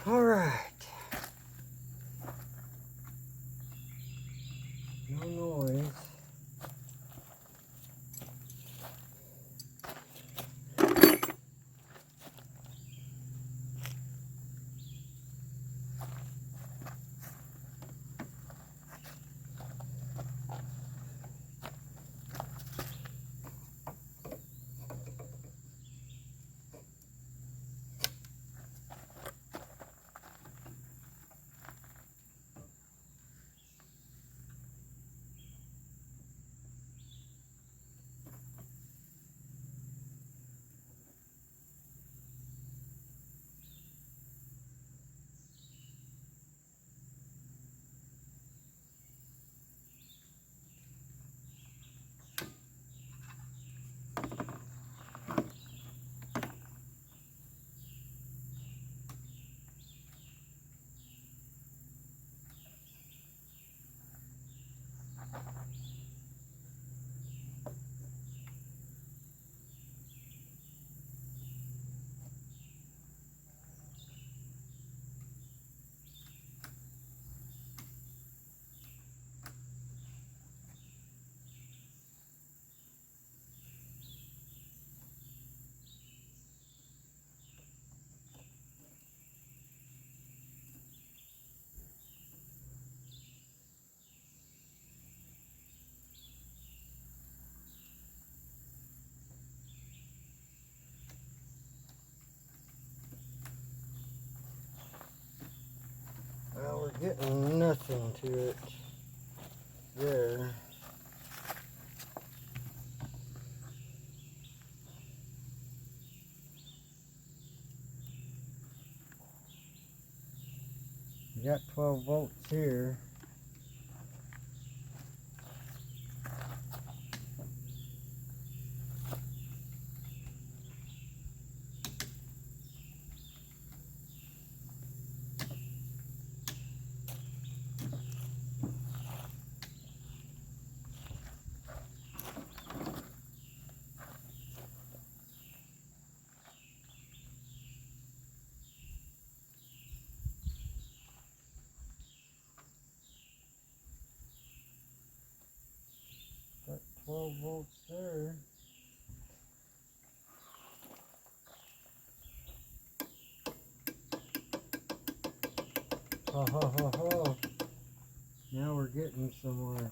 All right. No noise. Well, we're getting nothing to it there. We got 12 volts here. Got 12 volts there. Ha ha ha ha. Now we're getting somewhere.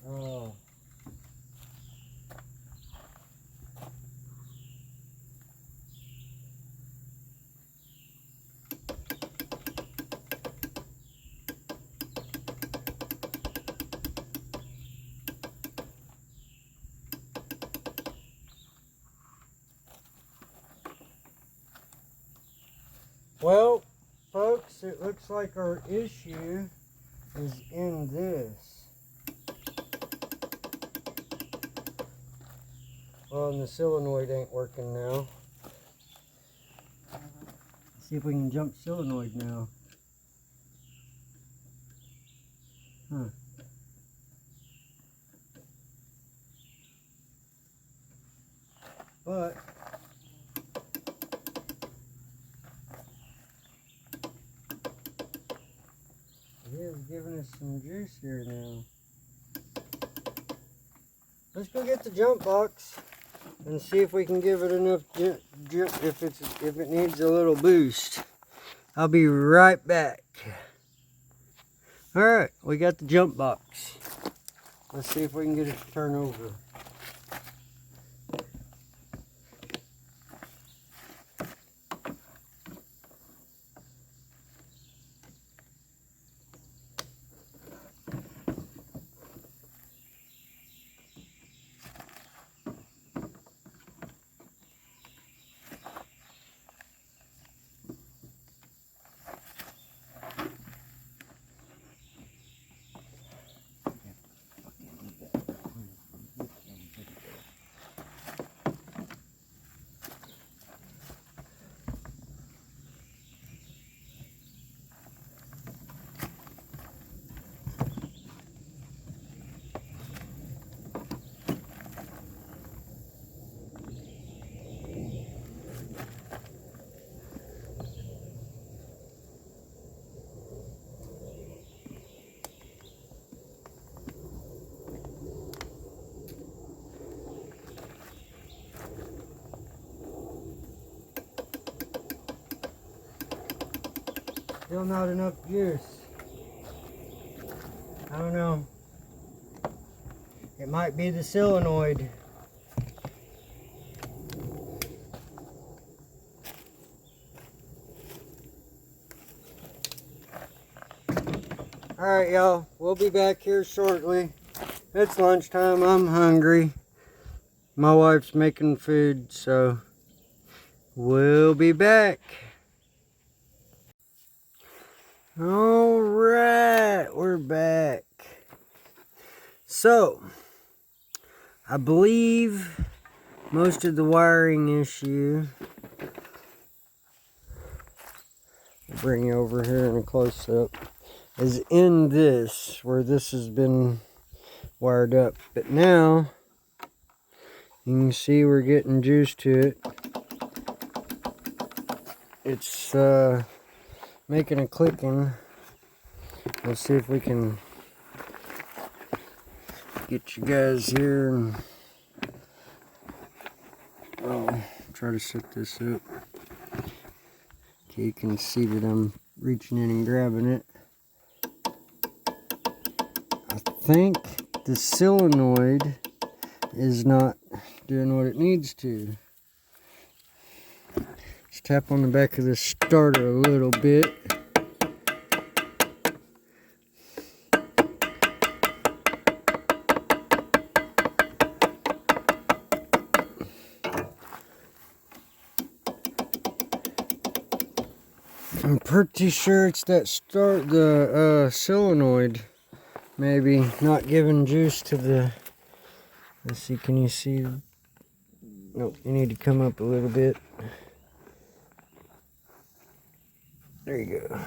Oh. Well, folks, it looks like our issue is in this. Well, and the solenoid ain't working now. Let's see if we can jump solenoid now. Huh. But it is giving us some juice here now. Let's go get the jump box and see if we can give it enough if it needs a little boost. I'll be right back. All right, we got the jump box. Let's see if we can get it to turn over. Still not enough juice. I don't know. It might be the solenoid. Alright, y'all. We'll be back here shortly. It's lunchtime. I'm hungry. My wife's making food, so we'll be back. Alright, we're back. So, I believe most of the wiring issue, I'll bring you over here in a close-up, is in this, where this has been wired up. But now, you can see we're getting juice to it. It's making a clicking. Let's see if we can get you guys here and try to set this up. Okay, you can see that I'm reaching in and grabbing it. I think the solenoid is not doing what it needs to. Let's tap on the back of the starter a little bit. I'm pretty sure it's that the solenoid maybe not giving juice to the, let's see, can you see? Nope, you need to come up a little bit. There you go.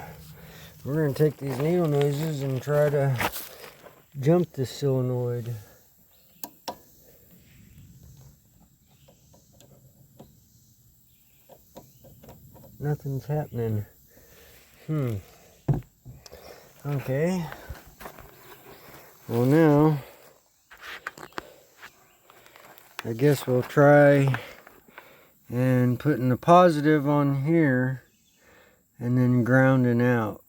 We're going to take these needle noses and try to jump the solenoid. Nothing's happening. Okay. Well, now I guess we'll try and putting the positive on here and then grounding out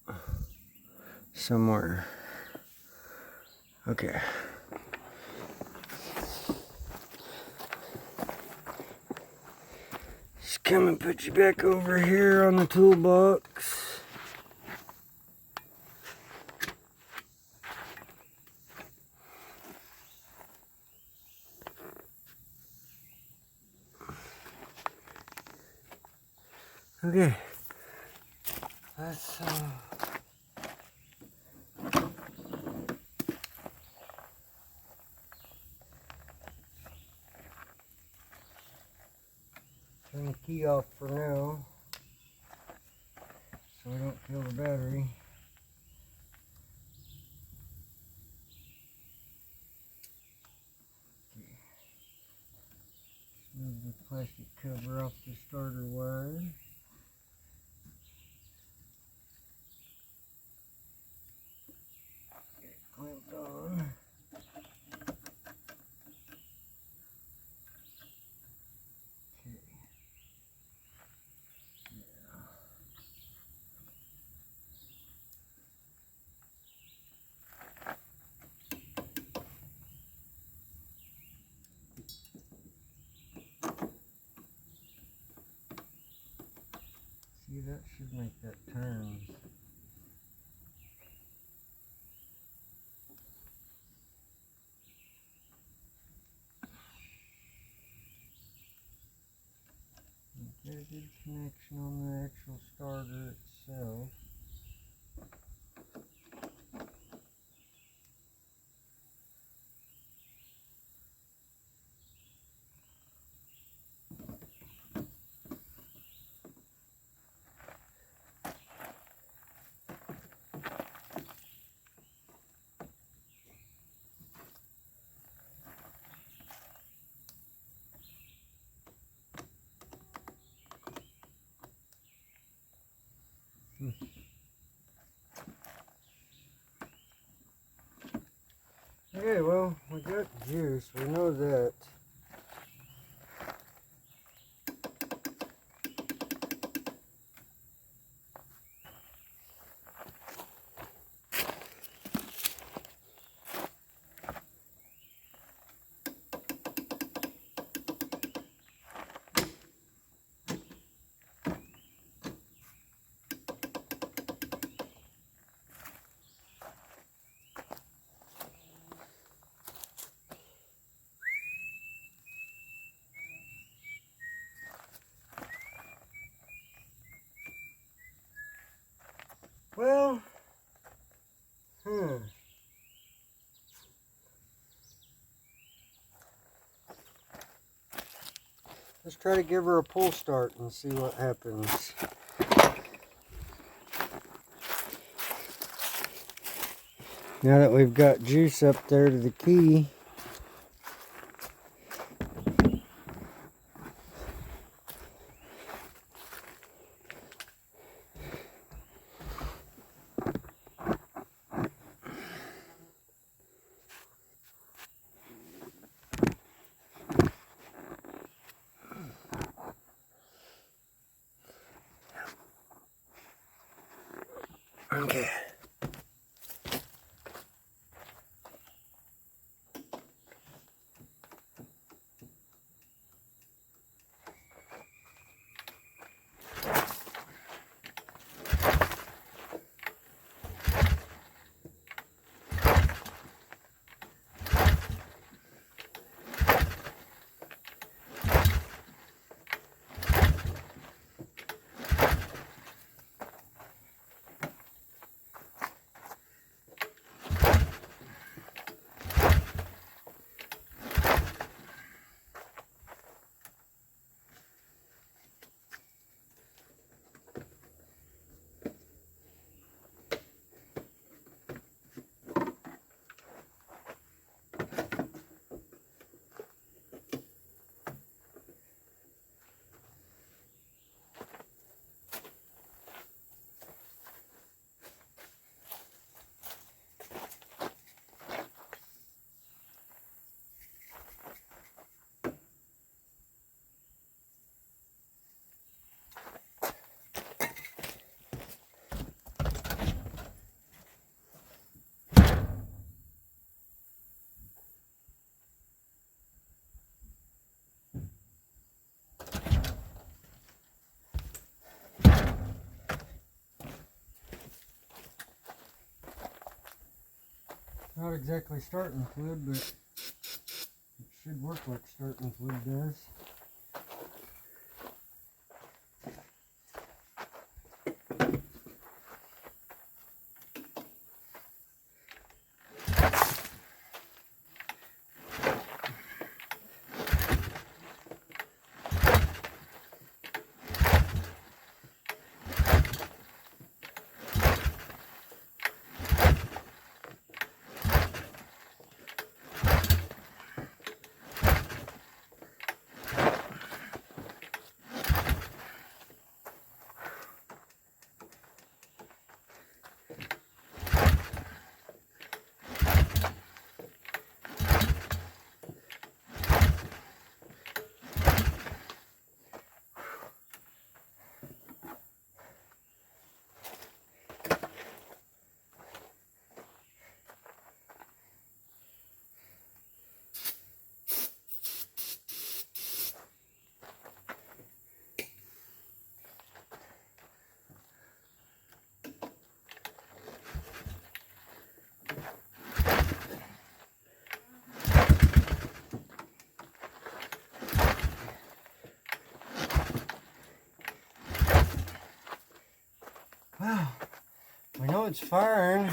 somewhere. Okay. Just come and put you back over here on the toolbox. Okay, Let's turn the key off for now, so we don't kill the battery. Okay. Move the plastic cover off the starter wire. Get it clamped on. See, that should make that turn. Get a good connection on the actual starter itself. Okay, well, we got juice. We know that. Well, let's try to give her a pull start and see what happens. Now that we've got juice up there to the key, okay. Not exactly starting fluid, but it should work like starting fluid does. know it's firing.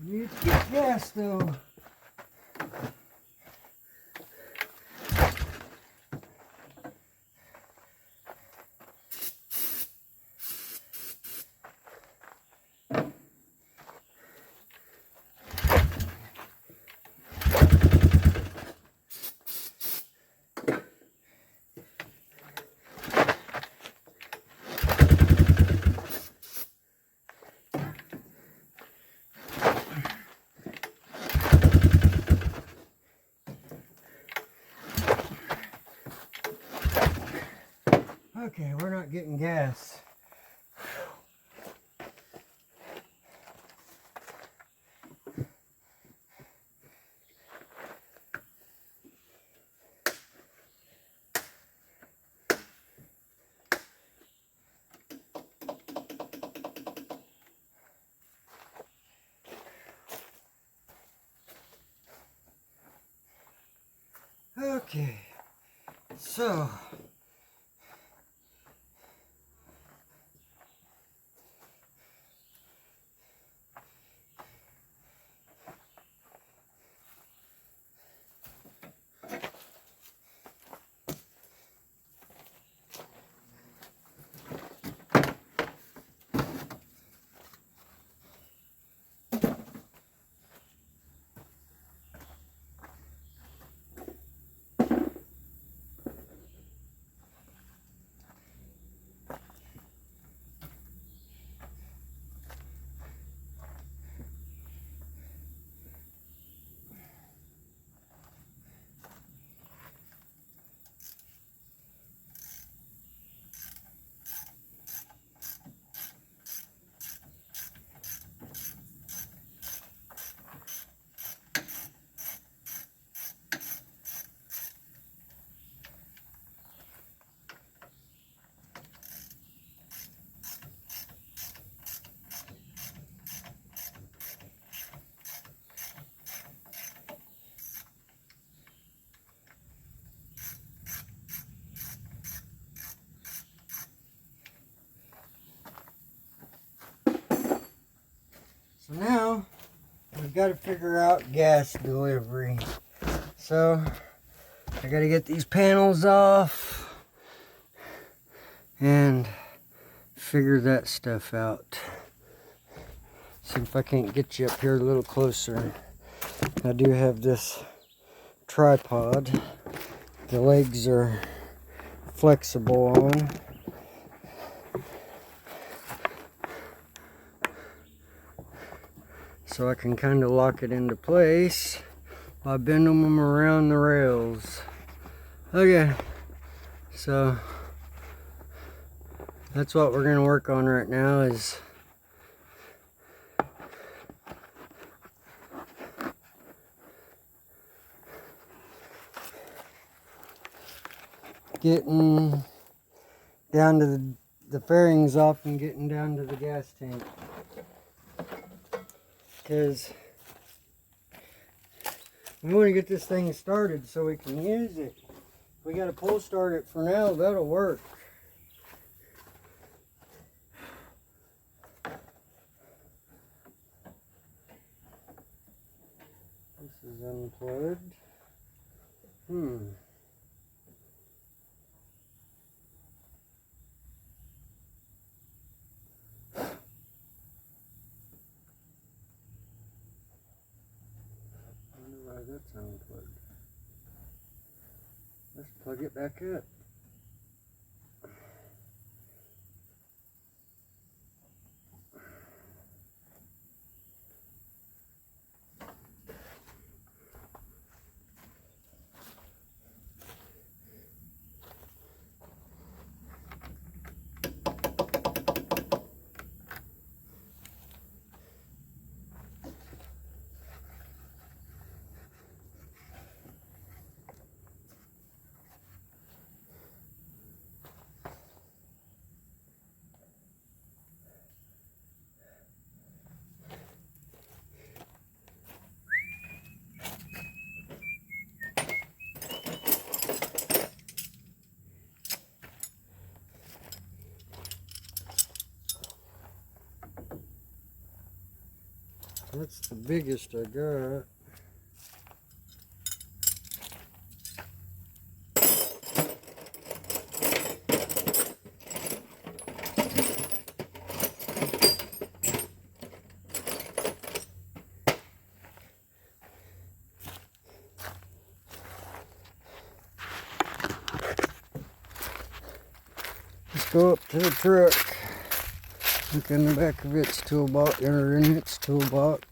You need to get gas though. Okay, we're not getting gas. Okay, so now we've got to figure out gas delivery. So I got to get these panels off and figure that stuff out. See if I can't get you up here a little closer. I do have this tripod. The legs are flexible on. So I can kind of lock it into place by bending them around the rails. Okay, so that's what we're gonna work on right now, is getting down to the fairings off and getting down to the gas tank. Because we want to get this thing started so we can use it. We got to pull start it for now, that'll work. This is unplugged. That's unplugged. Let's plug it back up. That's the biggest I got. Let's go up to the truck. Look in the back of its toolbox, or in its toolbox.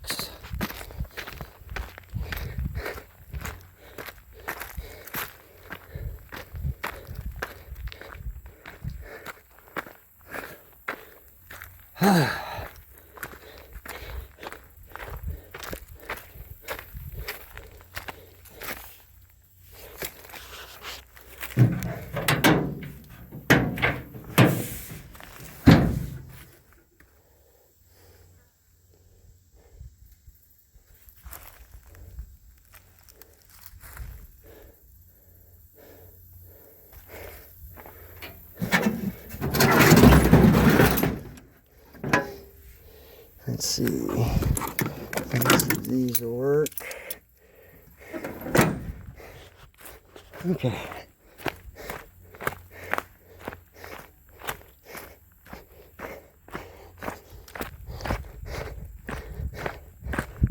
Let's see if these will work. Okay.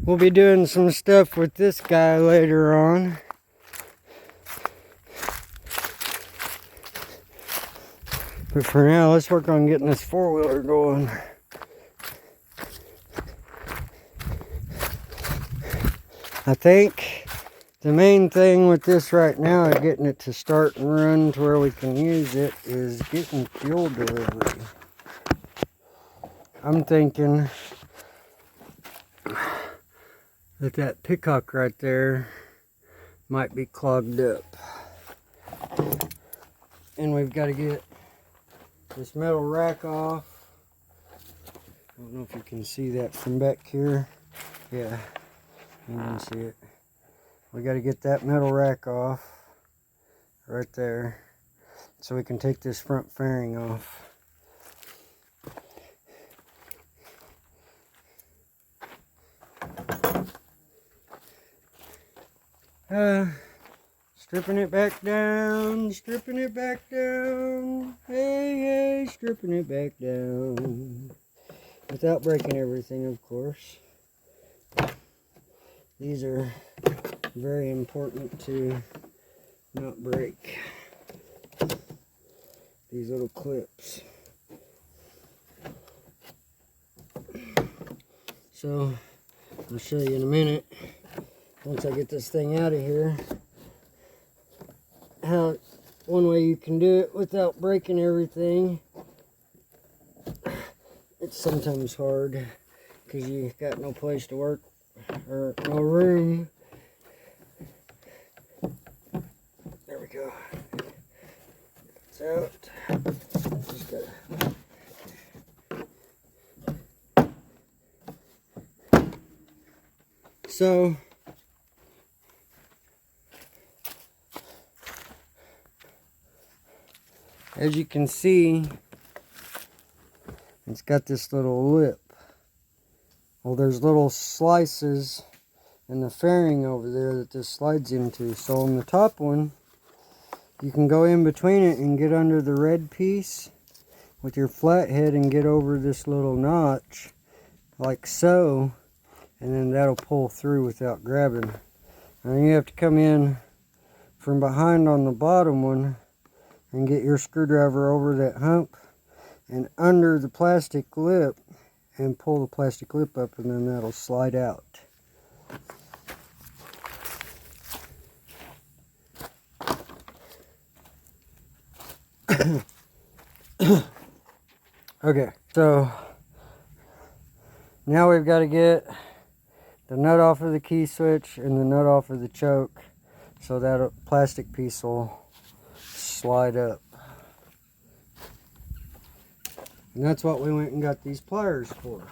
We'll be doing some stuff with this guy later on. But for now, let's work on getting this four-wheeler going. I think the main thing with this right now, getting it to start and run to where we can use it, is getting fuel delivery. I'm thinking that pickup right there might be clogged up. And we've got to get this metal rack off. I don't know if you can see that from back here. Yeah. You can see it. We got to get that metal rack off right there so we can take this front fairing off. Stripping it back down, stripping it back down. Hey, hey, stripping it back down. Without breaking everything, of course. These are very important to not break. These little clips. So, I'll show you in a minute, once I get this thing out of here, how one way you can do it without breaking everything. It's sometimes hard because you got no place to work or no room. There we go. It's out. Just gotta. So as you can see, it's got this little lip. Well, there's little slices in the fairing over there that this slides into. So on the top one, you can go in between it and get under the red piece with your flathead and get over this little notch, like so, and then that'll pull through without grabbing. And then you have to come in from behind on the bottom one and get your screwdriver over that hump and under the plastic lip and pull the plastic lip up, and then that'll slide out. Okay, so now we've got to get the nut off of the key switch and the nut off of the choke so that plastic piece will slide up. And that's what we went and got these pliers for.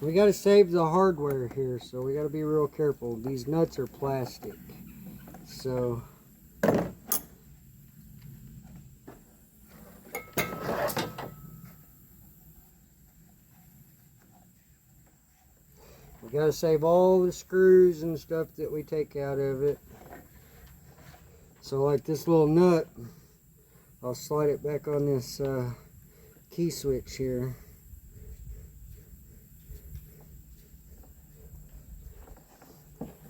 We got to save the hardware here, so we got to be real careful. These nuts are plastic, so we got to save all the screws and stuff that we take out of it. So like this little nut, I'll slide it back on this key switch here.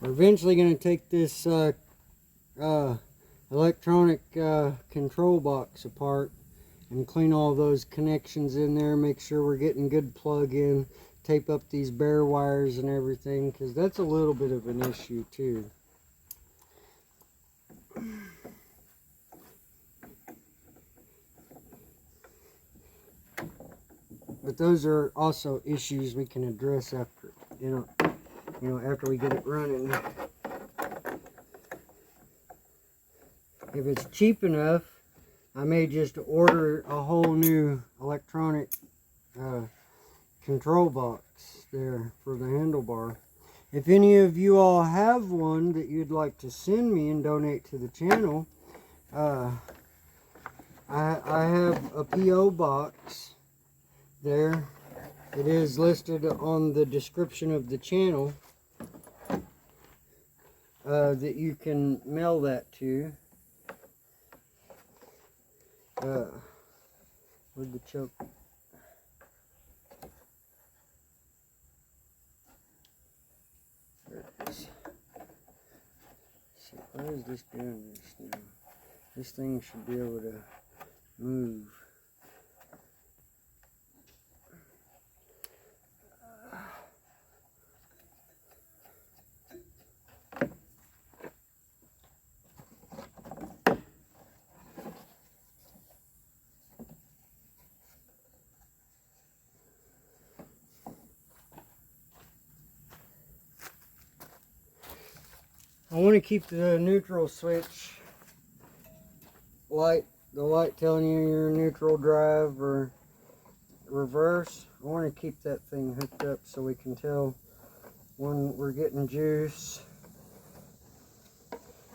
We're eventually going to take this electronic control box apart and clean all those connections in there, make sure we're getting good plug in, tape up these bare wires and everything, because that's a little bit of an issue too. But those are also issues we can address after, after we get it running. If it's cheap enough, I may just order a whole new electronic control box there for the handlebar. If any of you all have one that you'd like to send me and donate to the channel, I have a P.O. box there. It is listed on the description of the channel that you can mail that to. Where'd the choke? There it is. So why is this doing this now? This thing should be able to move. I want to keep the neutral switch light, the light telling you you're neutral drive or reverse. I want to keep that thing hooked up so we can tell when we're getting juice.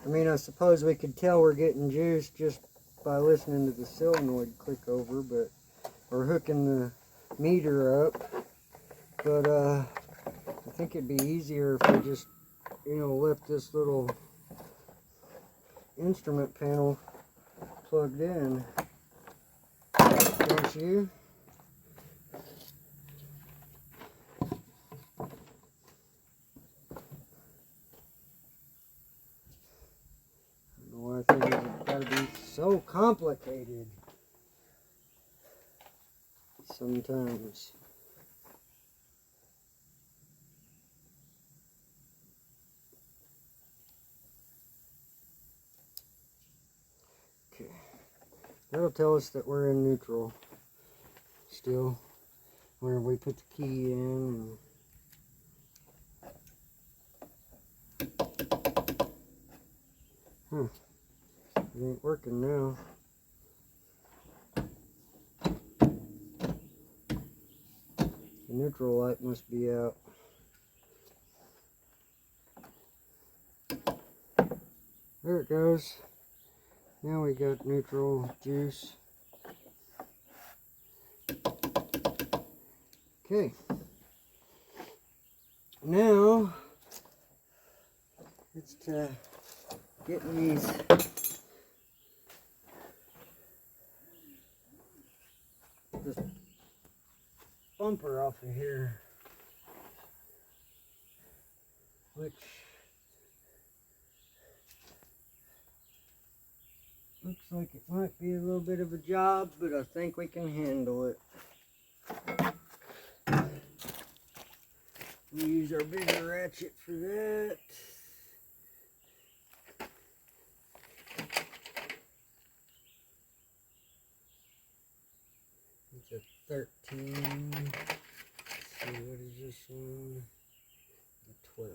I mean, I suppose we could tell we're getting juice just by listening to the solenoid click over, but or hooking the meter up. But I think it'd be easier if we just left this little instrument panel plugged in, don't you? I don't know why I think it's got to be so complicated sometimes. That'll tell us that we're in neutral still whenever we put the key in. It ain't working now. The neutral light must be out. There it goes. Now we got neutral juice. Okay. Now it's to getting these this bumper off of here, which looks like it might be a little bit of a job, but I think we can handle it. We use our bigger ratchet for that. It's a 13. Let's see, what is this one? A 12.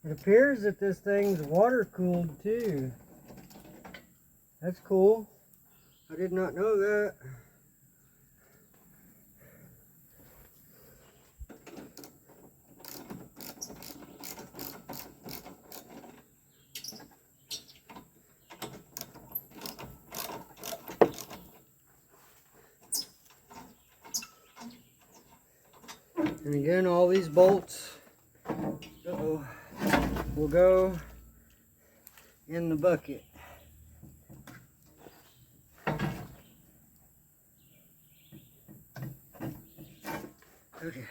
It appears that this thing's water cooled too. That's cool. I did not know that. And again, all these bolts will go in the bucket. Okay.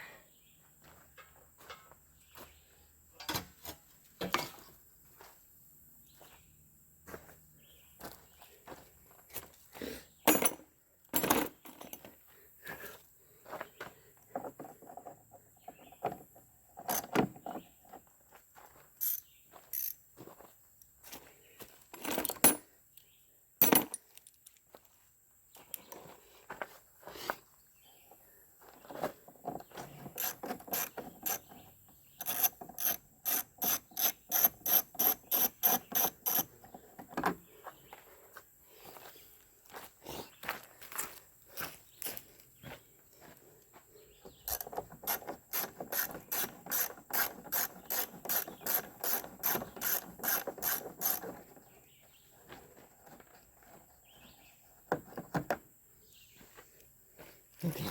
Okay.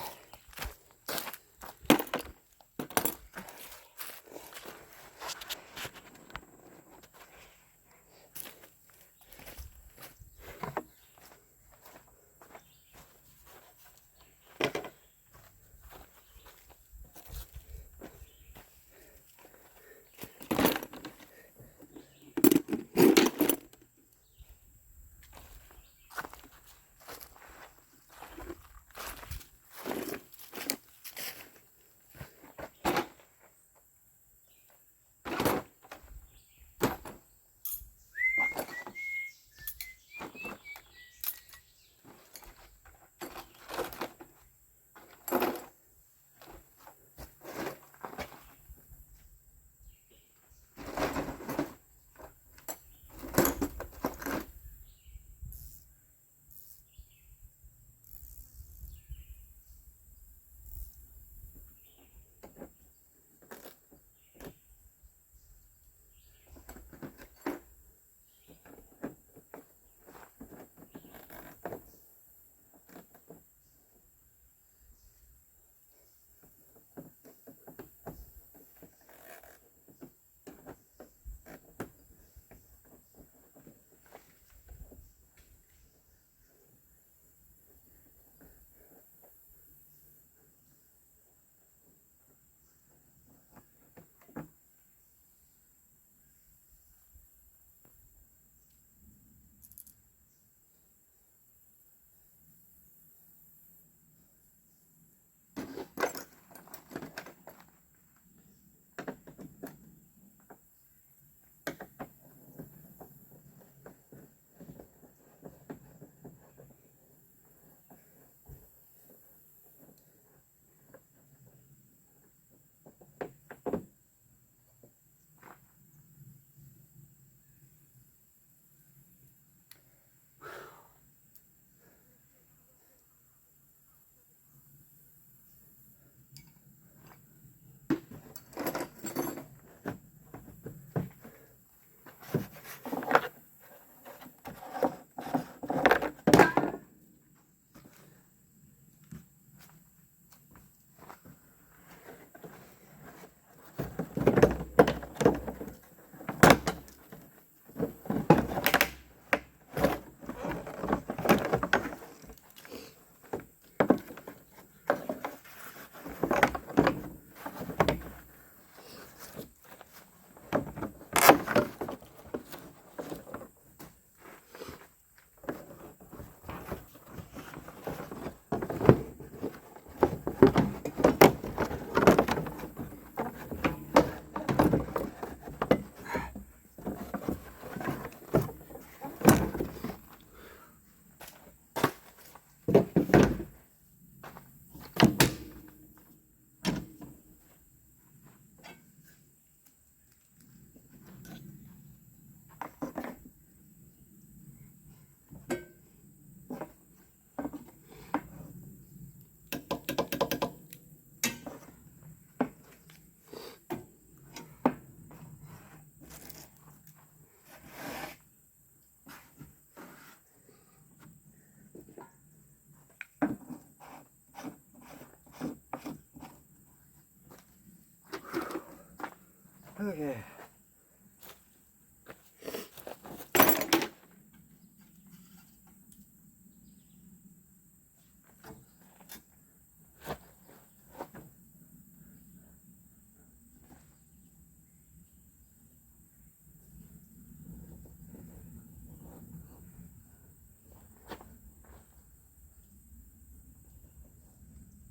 Okay.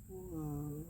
Whoa.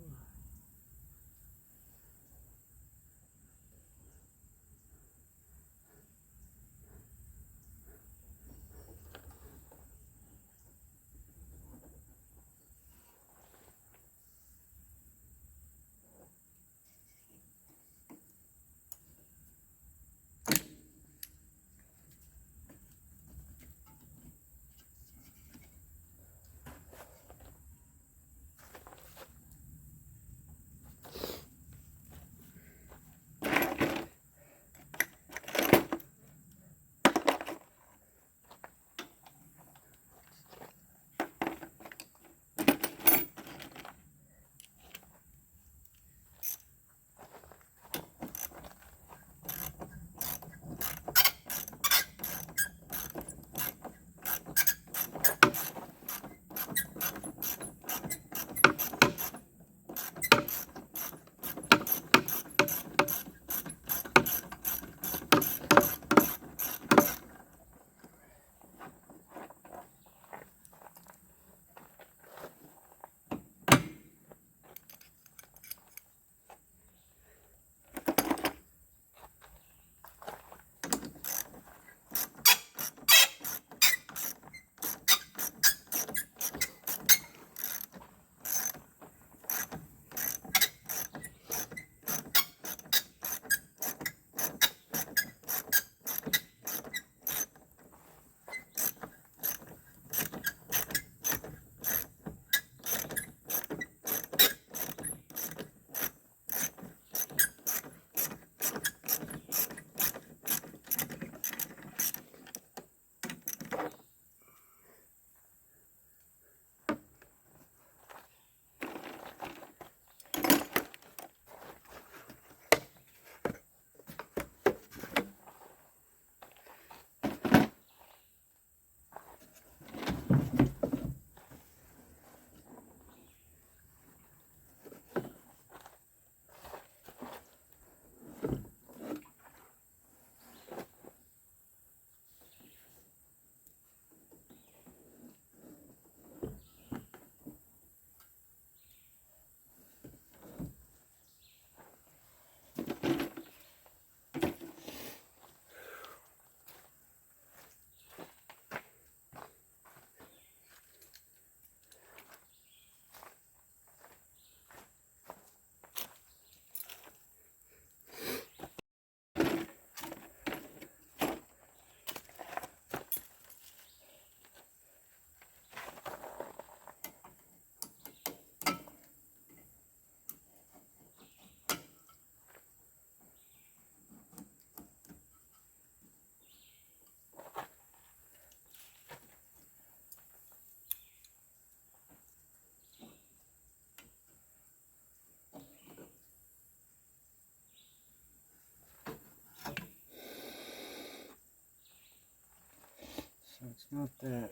So it's not that.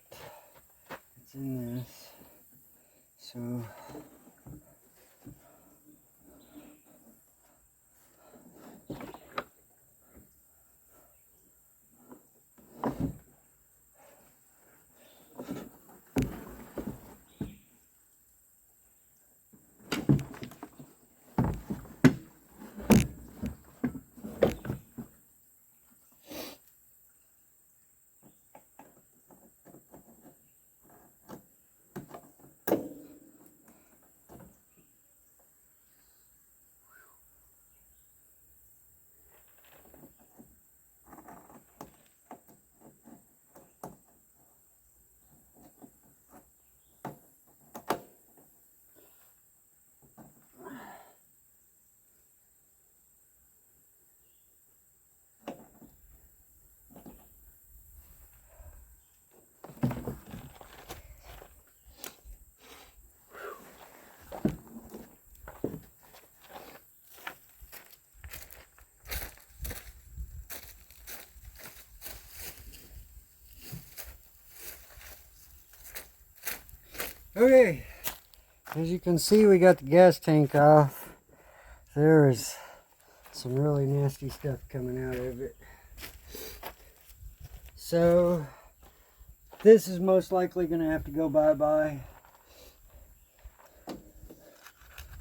It's in this. So Okay, as you can see, we got the gas tank off. There is some really nasty stuff coming out of it. So this is most likely going to have to go bye-bye.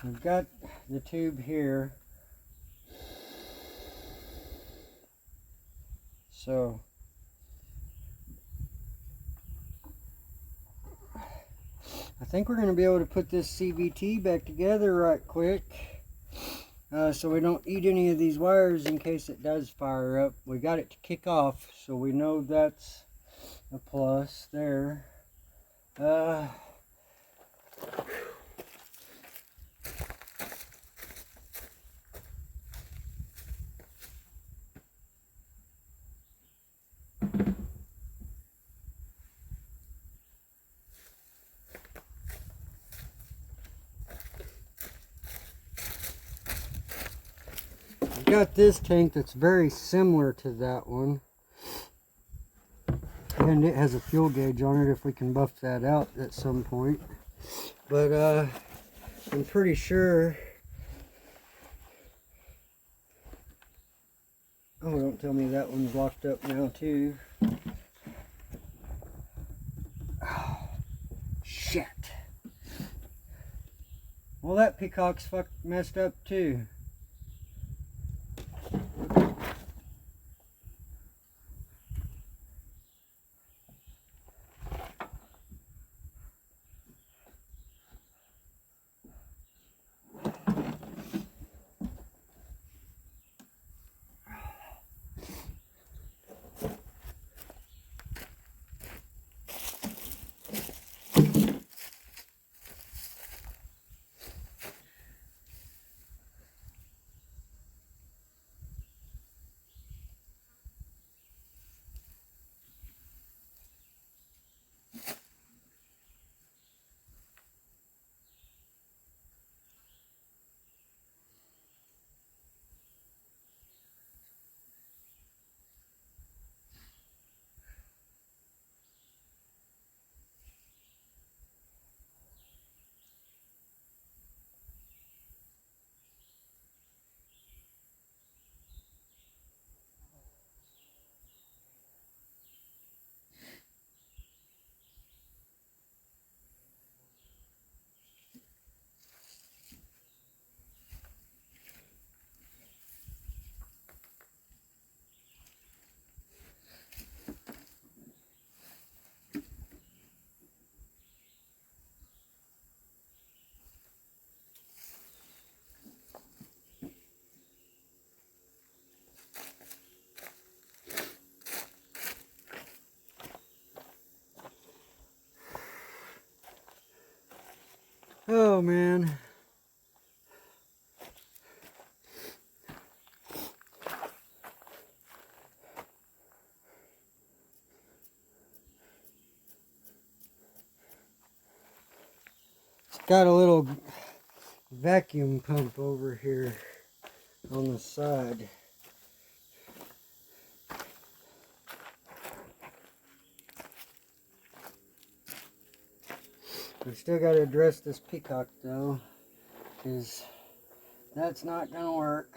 We've got the tube here. So I think we're going to be able to put this CVT back together right quick. So we don't eat any of these wires in case it does fire up. We got it to kick off, so we know that's a plus there. Got this tank that's very similar to that one, and it has a fuel gauge on it if we can buff that out at some point. But I'm pretty sure, oh, don't tell me that one's locked up now too. Oh, shit. Well, that peacock's messed up too. Oh man. It's got a little vacuum pump over here on the side. We still got to address this peacock though, because that's not going to work.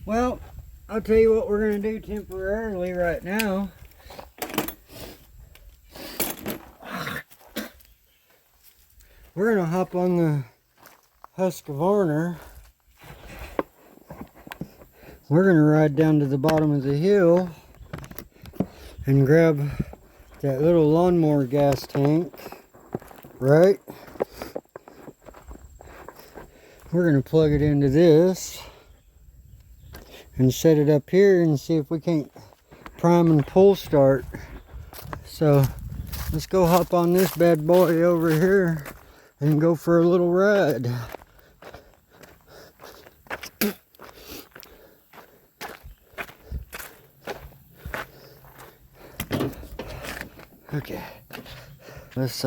Well, I'll tell you what we're going to do temporarily right now. We're going to hop on the Husqvarna. We're going to ride down to the bottom of the hill and grab that little lawnmower gas tank, right? We're going to plug it into this and set it up here and see if we can't prime and pull start. So let's go hop on this bad boy over here and go for a little ride. Okay, let's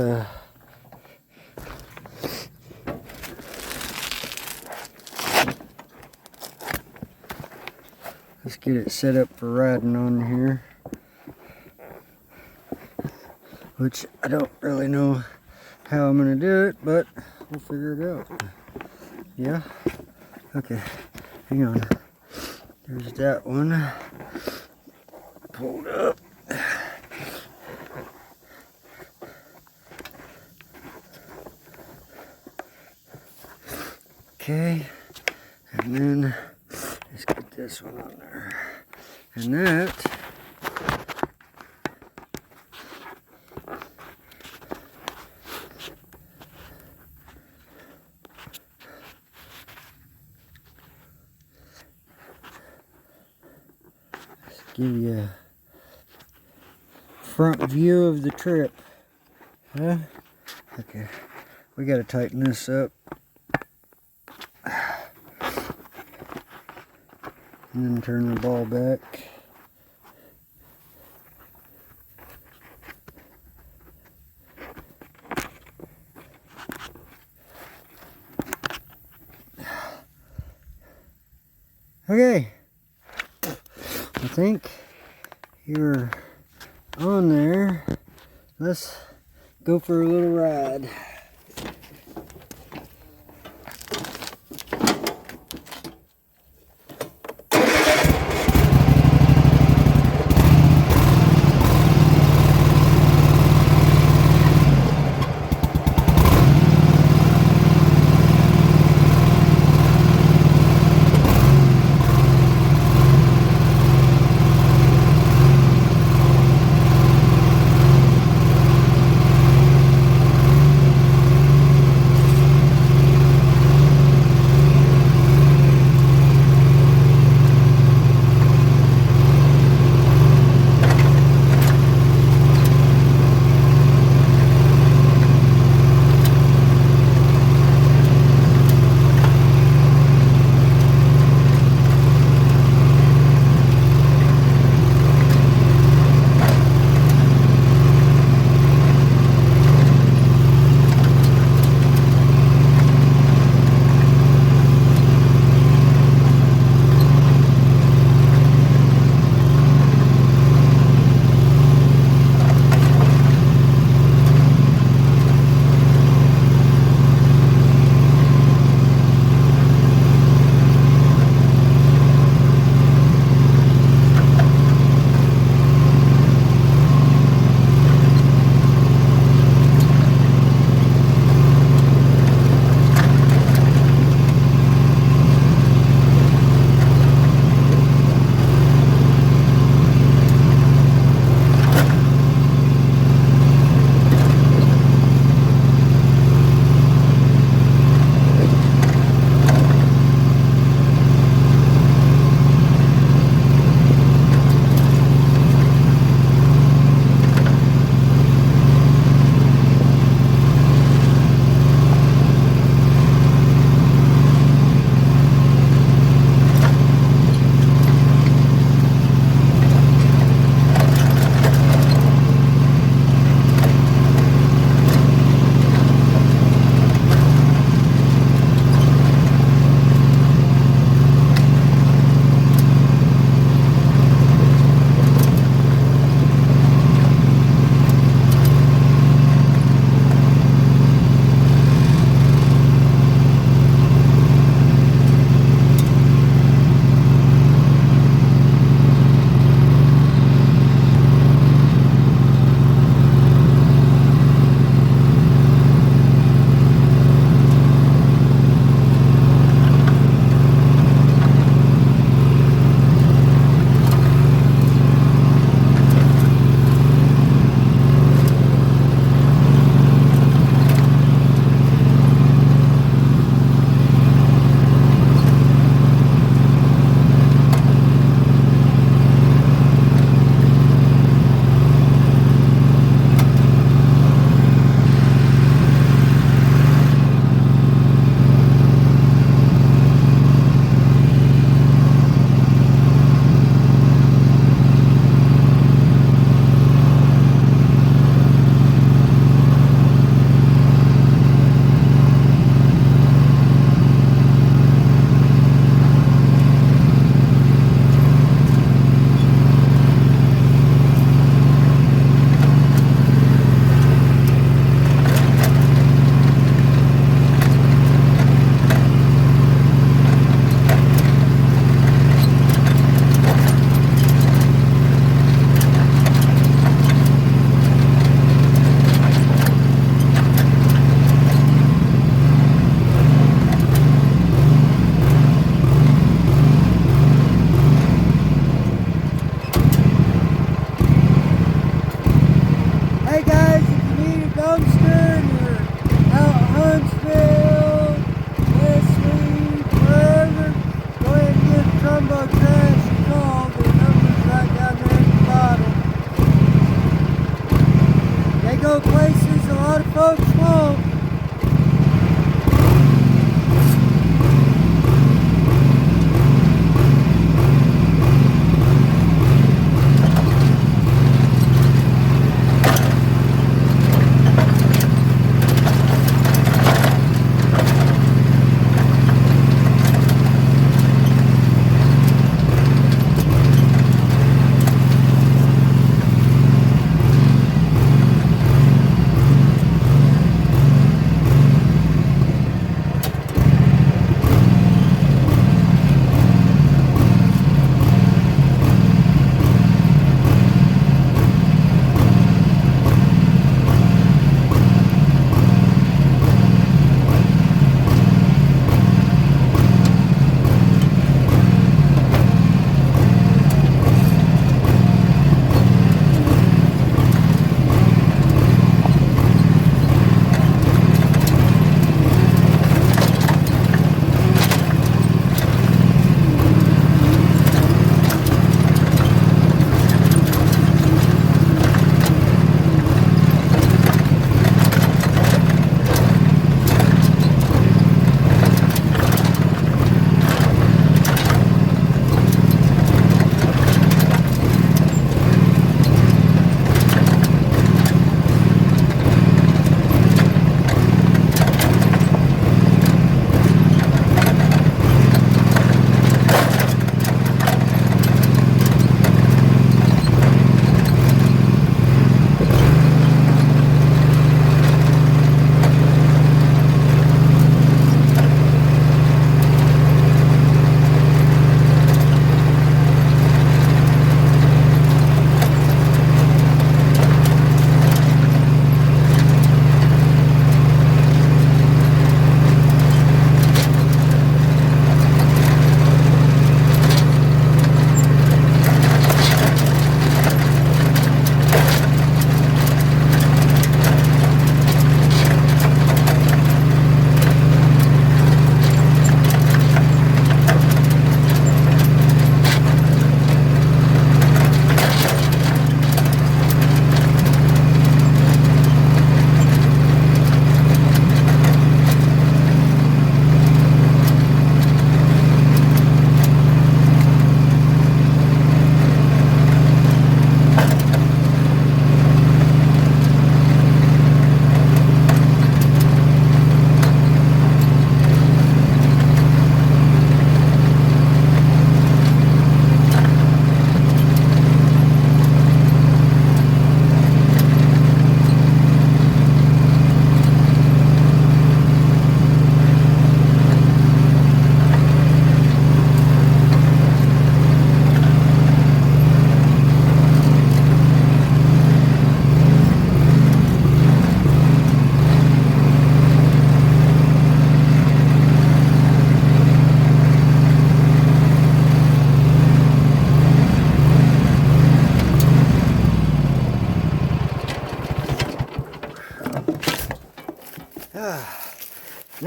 get it set up for riding on here, which I don't really know how I'm gonna do it, but we'll figure it out. Yeah, okay, hang on. There's that one pulled up. Okay, and then let's get this one on there. And that let's give you a front view of the trip. Huh? Okay, we gotta tighten this up. And then turn the ball back. Okay, I think you're on there. Let's go for a little ride.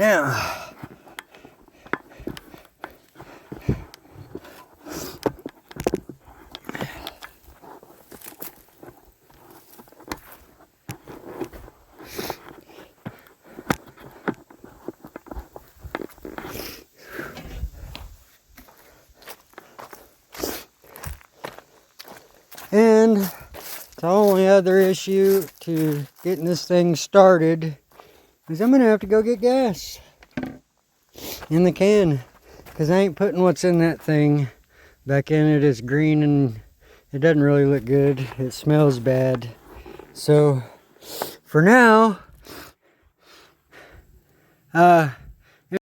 Now, and the only other issue to getting this thing started is I'm gonna have to go get gas in the can, because I ain't putting what's in that thing back in it. It's green and it doesn't really look good. It smells bad. So for now,